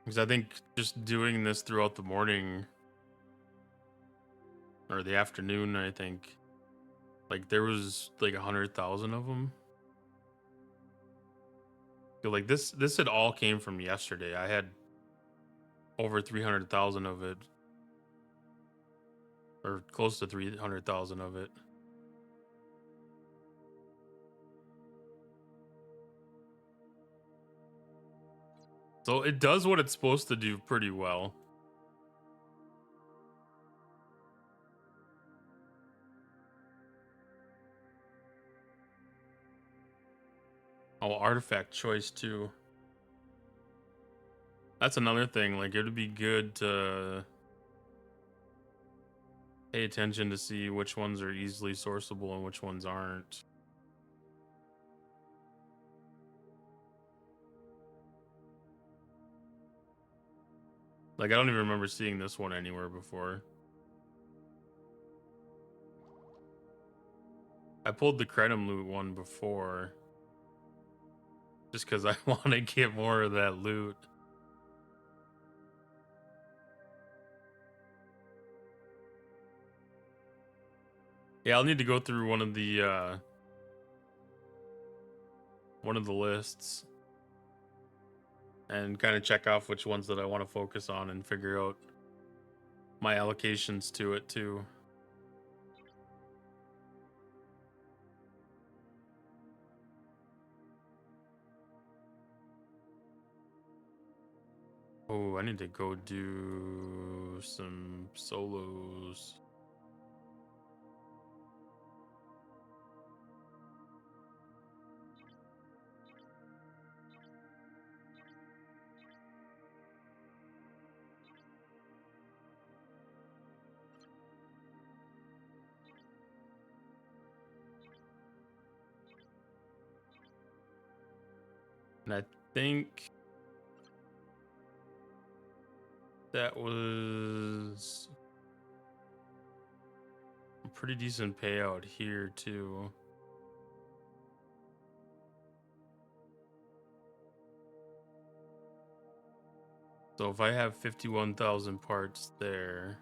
Because I think just doing this throughout the morning or the afternoon, I think like there was like 100,000 of them. So like this had all came from yesterday. I had over 300,000 of it, or close to 300,000 of it. So it does what it's supposed to do pretty well. Oh, artifact choice too. That's another thing. Like, it would be good to pay attention to see which ones are easily sourceable and which ones aren't. Like, I don't even remember seeing this one anywhere before. I pulled the Credum loot one before, just because I want to get more of that loot. Yeah, I'll need to go through one of the lists and kind of check off which ones that I want to focus on and figure out my allocations to it too. Oh, I need to go do some solos. And I think that was a pretty decent payout here too. So if I have 51,000 parts there.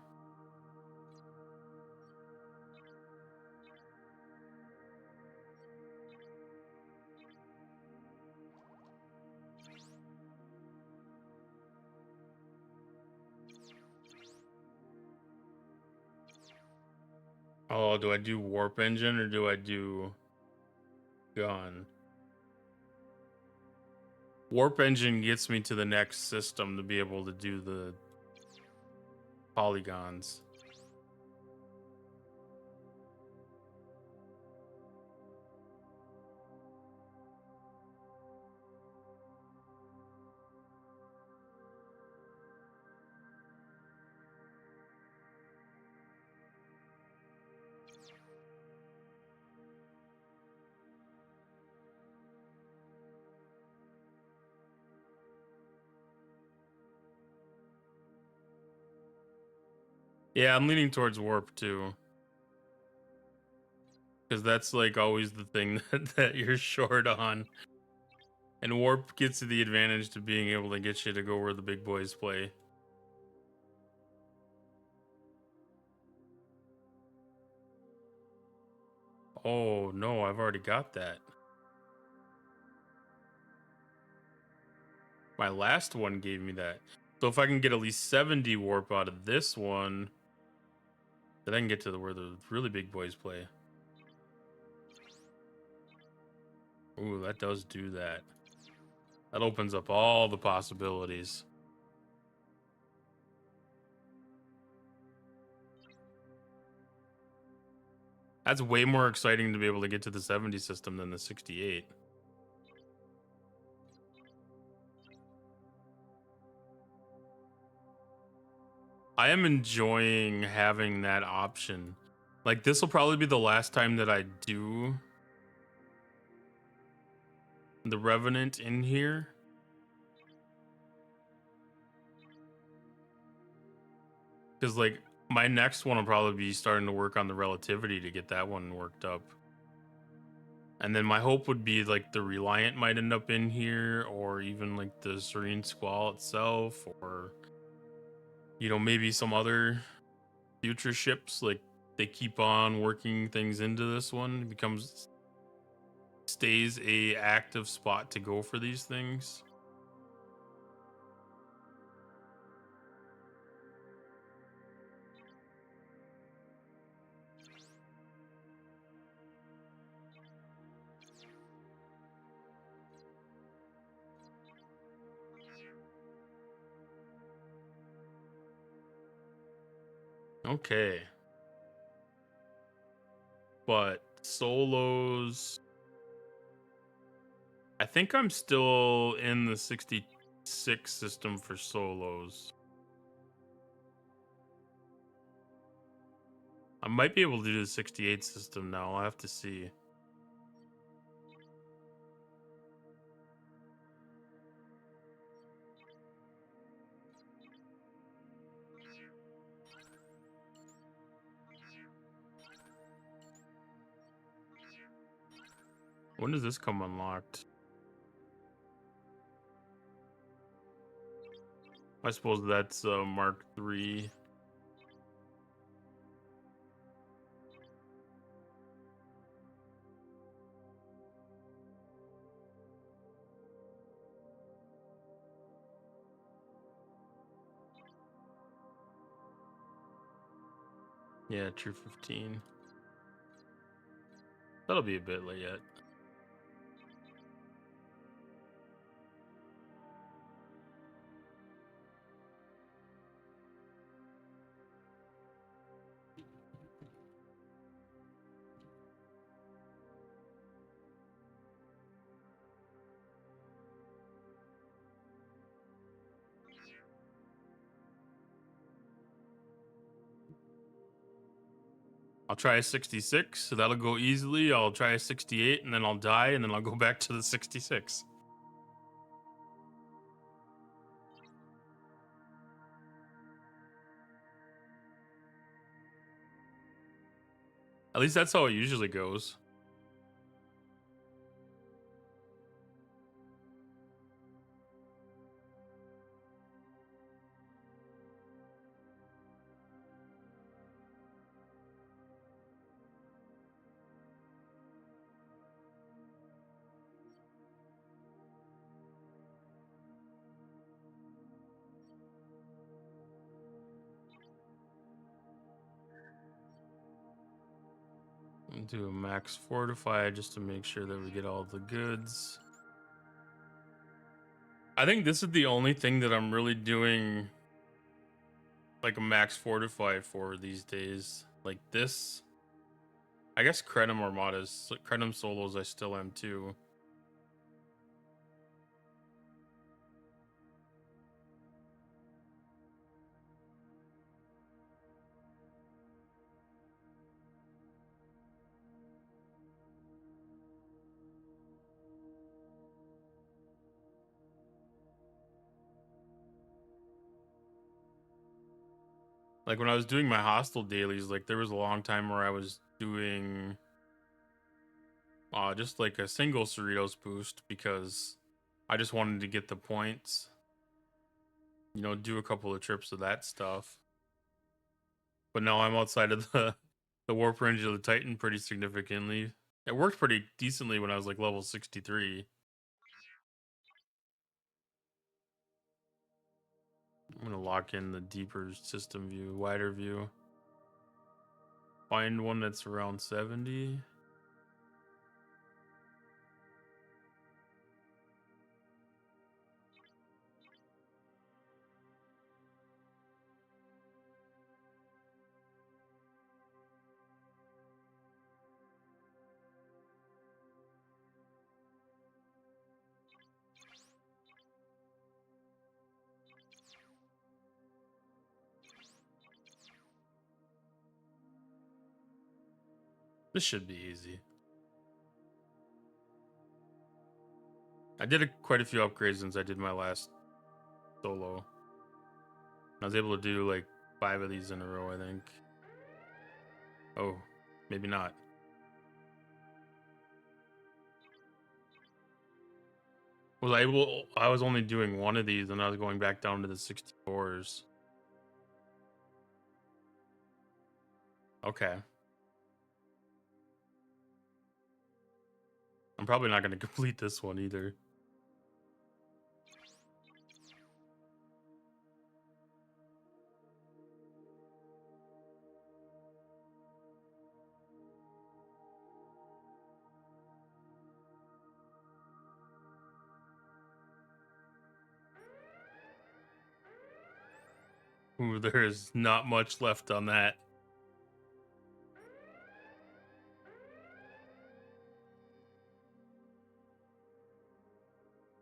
Oh, do I do warp engine or do I do gun? Warp engine gets me to the next system to be able to do the polygons. Yeah, I'm leaning towards warp too. Because that's like always the thing that you're short on. And warp gets you the advantage to being able to get you to go where the big boys play. Oh no, I've already got that. My last one gave me that. So if I can get at least 70 warp out of this one, then I can get to where the really big boys play. Ooh, that does do that. That opens up all the possibilities. That's way more exciting to be able to get to the 70 system than the 68. I am enjoying having that option. Like, this will probably be the last time that I do the Revenant in here. Because, like, my next one will probably be starting to work on the relativity to get that one worked up. And then my hope would be, like, the Reliant might end up in here, or even, like, the Serene Squall itself, or, you know, maybe some other future ships. Like, they keep on working things into this one. It becomes stays a active spot to go for these things. Okay. But solos, I think I'm still in the 66 system for solos. I might be able to do the 68 system now. I'll have to see. When does this come unlocked? I suppose that's Mark 3. Yeah, True 15. That'll be a bit late yet. I'll try a 66, so that'll go easily. I'll try a 68, and then I'll die, and then I'll go back to the 66. At least that's how it usually goes. Do a max fortify just to make sure that we get all the goods. I think this is the only thing that I'm really doing like a max fortify for these days. Like this. I guess Crenum Armadas, Crenum Solos I still am too. Like when I was doing my hostile dailies, like there was a long time where I was doing just like a single Cerritos boost because I just wanted to get the points. You know, do a couple of trips of that stuff. But now I'm outside of the warp range of the Titan pretty significantly. It worked pretty decently when I was like level 63. I'm gonna lock in the deeper system view, wider view. Find one that's around 70. This should be easy. I did quite a few upgrades since I did my last solo. I was able to do like 5 of these in a row, I think. Oh, maybe not. I was only doing one of these and I was going back down to the 64s. Okay. I'm probably not going to complete this one either. Ooh, there is not much left on that.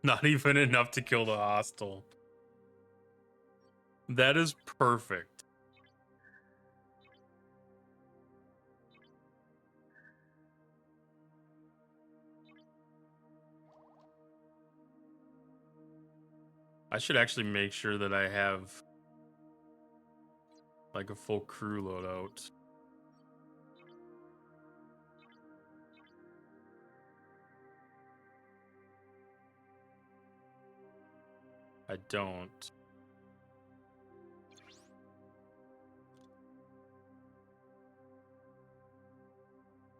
Not even enough to kill the hostile. That is perfect. I should actually make sure that I have like a full crew loadout. I don't.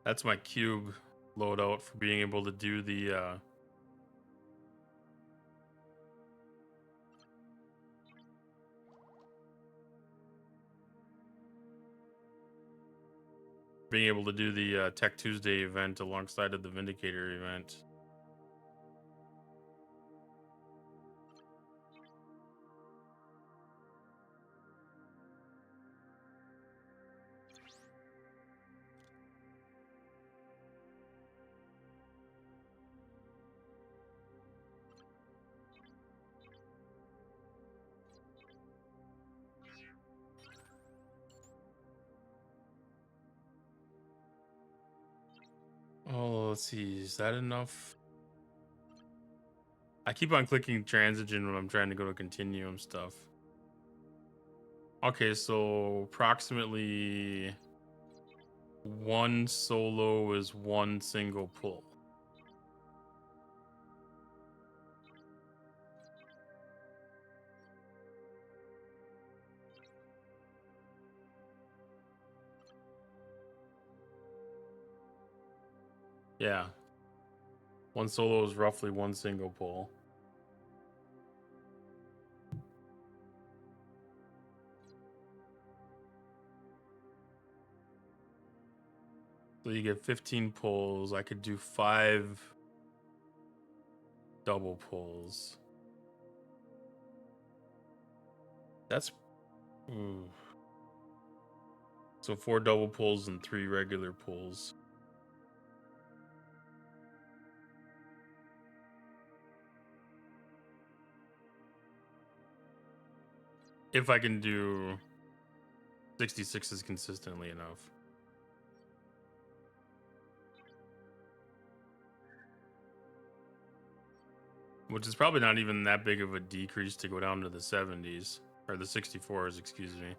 That's my cube loadout for being able to do the Tech Tuesday event alongside of the Vindicator event. Oh, let's see. Is that enough? I keep on clicking transigen when I'm trying to go to continuum stuff. Okay, so approximately one solo is one single pull. Yeah. One solo is roughly one single pull. So So you get 15 pulls. I could do 5 double pulls. That's... Ooh. So 4 double pulls and 3 regular pulls. If I can do 66s consistently enough. Which is probably not even that big of a decrease to go down to the 70s. Or the 64s, excuse me.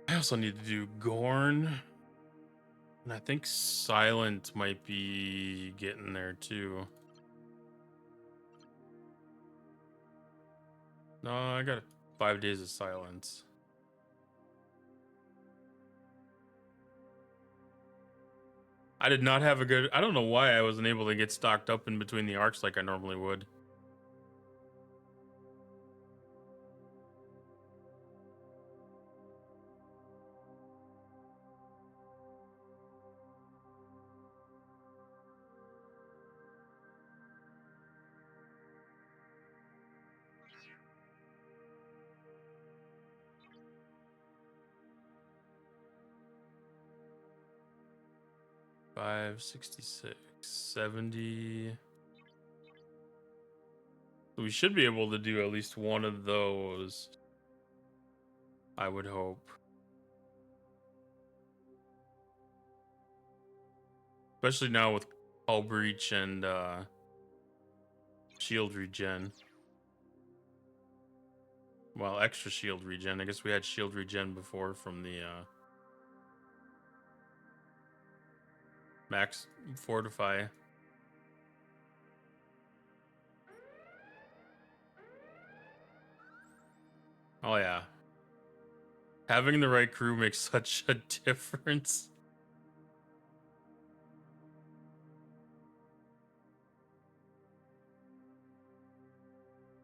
I also need to do Gorn. And I think Silent might be getting there too. No, I got 5 days of silence. I did not have a good... I don't know why I wasn't able to get stocked up in between the arcs like I normally would. Five, 66, 70. So we should be able to do at least one of those, I would hope. Especially now with Hull Breach and shield regen. Well, extra shield regen. I guess we had shield regen before from the max fortify. Oh yeah. Having the right crew makes such a difference.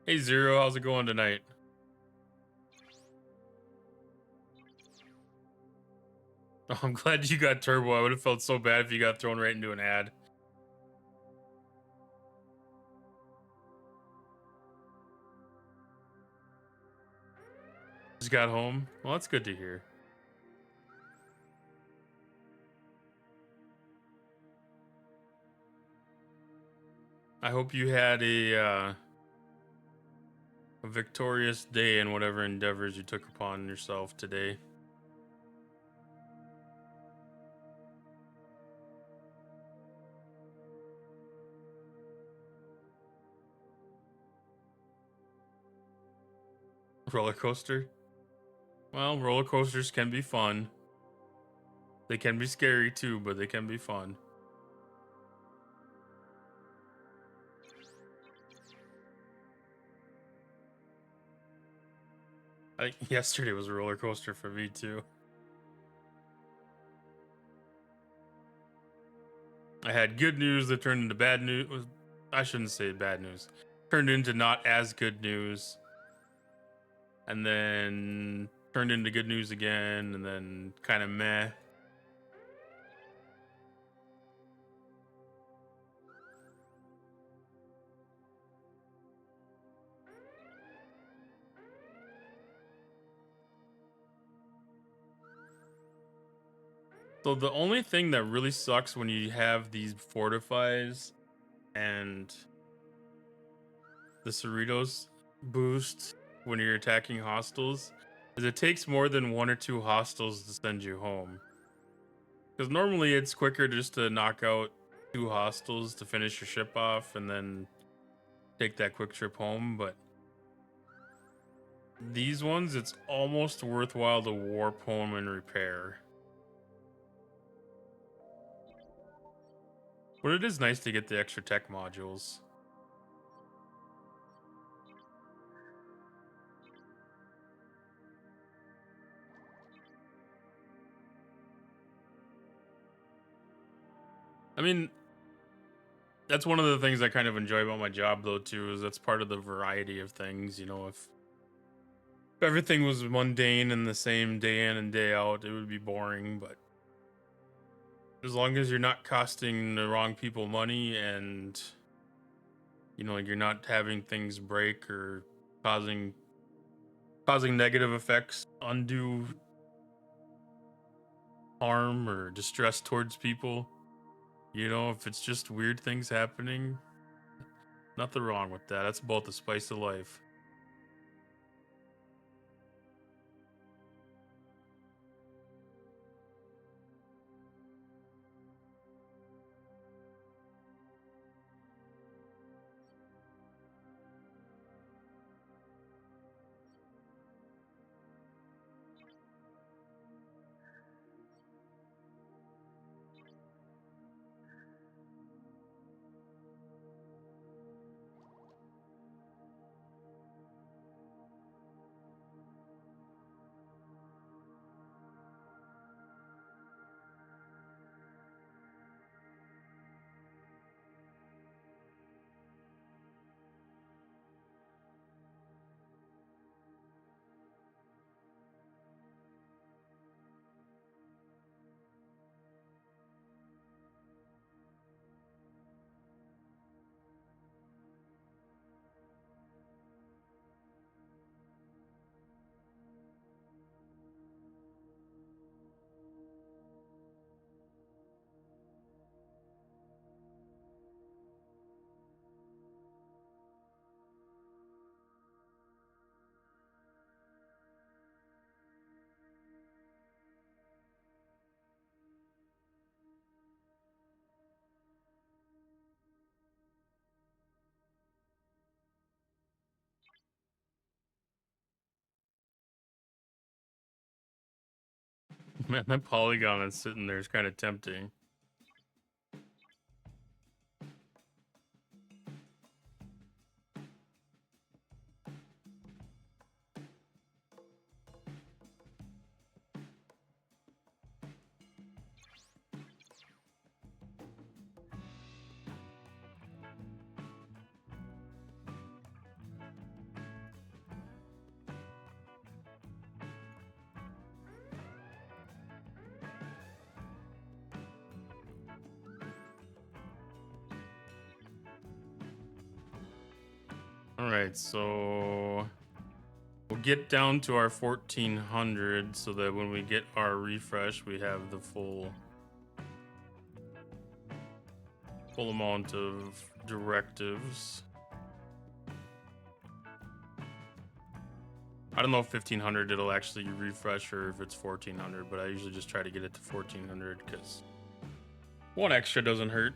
Hey Zero, how's it going tonight? Oh, I'm glad you got turbo. I would have felt so bad if you got thrown right into an ad. Just got home. Well, that's good to hear. I hope you had a victorious day in whatever endeavors you took upon yourself today. Roller coaster? Well, roller coasters can be fun. They can be scary too, but they can be fun. I think yesterday was a roller coaster for me too. I had good news that turned into bad news. I shouldn't say bad news. Turned into not as good news. And then turned into good news again, and then kind of meh. So the only thing that really sucks when you have these fortifies and the Cerritos boost when you're attacking hostiles is it takes more than 1 or 2 hostiles to send you home. Because normally it's quicker just to knock out 2 hostiles to finish your ship off and then take that quick trip home, but these ones, it's almost worthwhile to warp home and repair. But it is nice to get the extra tech modules. I mean, that's one of the things I kind of enjoy about my job, though, too, is that's part of the variety of things. You know, if everything was mundane and the same day in and day out, it would be boring. But as long as you're not costing the wrong people money and, you know, you're not having things break or causing negative effects, undue harm or distress towards people, you know, if it's just weird things happening, nothing wrong with that. That's about the spice of life. Man, that polygon that's sitting there is kind of tempting. All right, so we'll get down to our 1400 so that when we get our refresh, we have the full amount of directives. I don't know if 1500 it'll actually refresh or if it's 1400, but I usually just try to get it to 1400 because one extra doesn't hurt.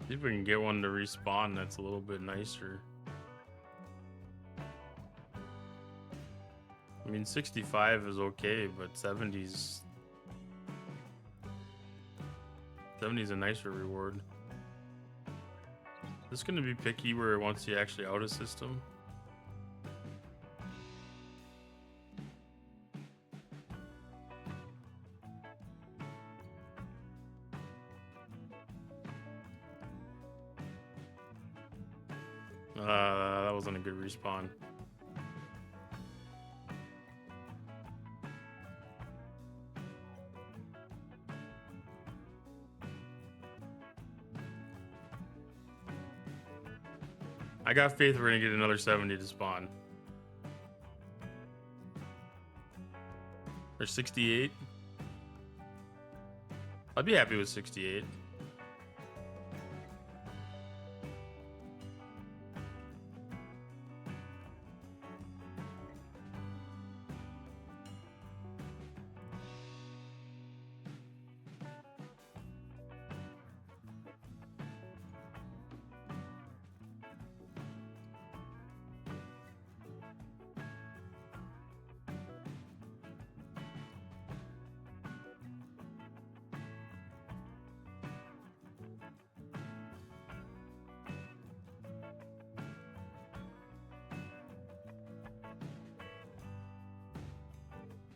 See if we can get one to respawn that's a little bit nicer. I mean, 65 is okay, but 70's a nicer reward. This is going to be picky where it wants you actually out of system. That wasn't a good respawn. I got faith we're gonna get another 70 to spawn. Or 68. I'd be happy with 68.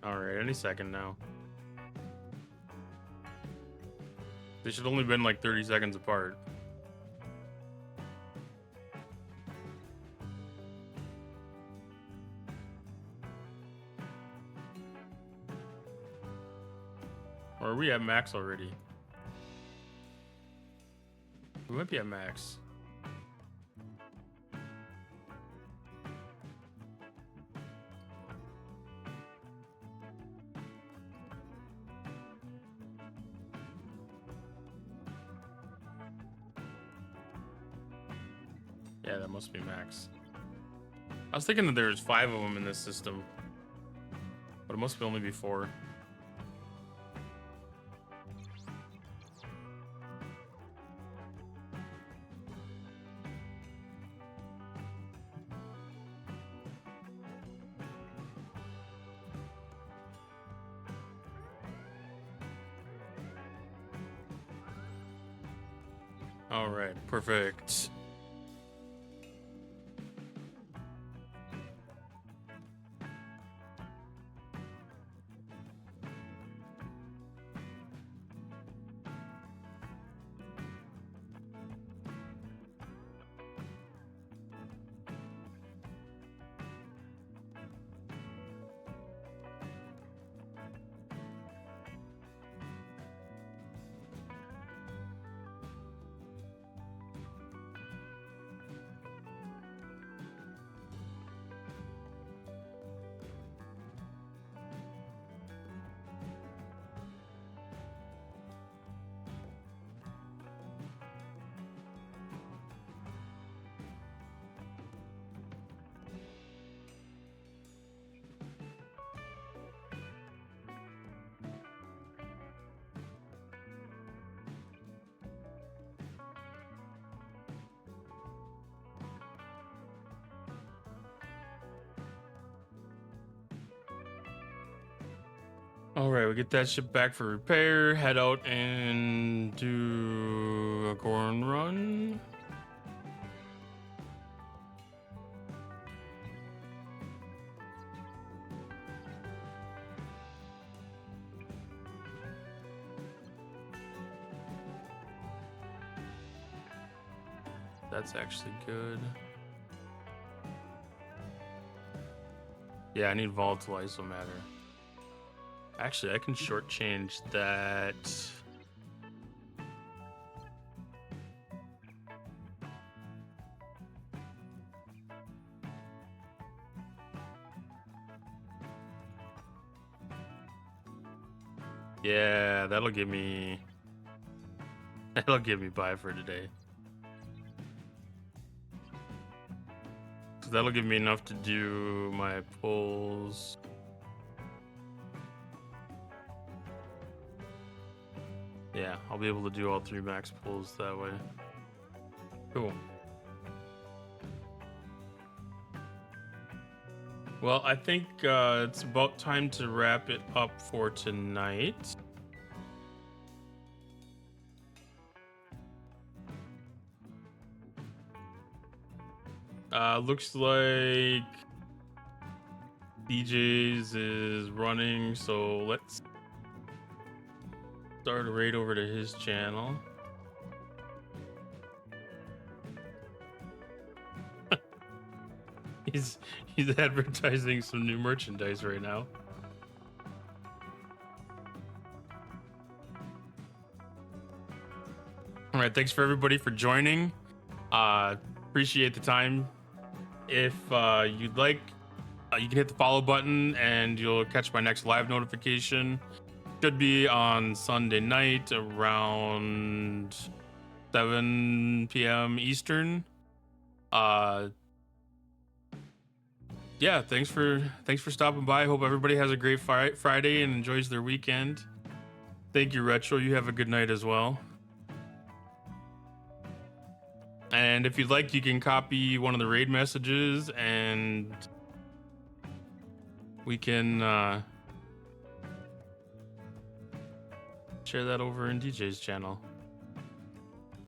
All right, any second now. They should only been like 30 seconds apart. Or are we at max already? We might be at max. Yeah, that must be max. I was thinking that there's 5 of them in this system, but it must only be 4. All right, perfect. All right, we get that ship back for repair. Head out and do a Gorn run. That's actually good. Yeah, I need volatile isomatter. Actually, I can shortchange that. Yeah, that'll give me buy for today. So that'll give me enough to do my pulls. Yeah, I'll be able to do all 3 max pulls that way. Cool. Well, I think it's about time to wrap it up for tonight. Looks like DJ's is running, so let's start a raid over to his channel. He's advertising some new merchandise right now. All right, thanks for everybody for joining. Appreciate the time. If you'd like, you can hit the follow button and you'll catch my next live notification. Should be on Sunday night around 7 p.m. Eastern. Yeah, thanks for stopping by. Hope everybody has a great Friday and enjoys their weekend. Thank you, Retro. You have a good night as well. And if you'd like, you can copy one of the raid messages and we can share that over in DJ's channel.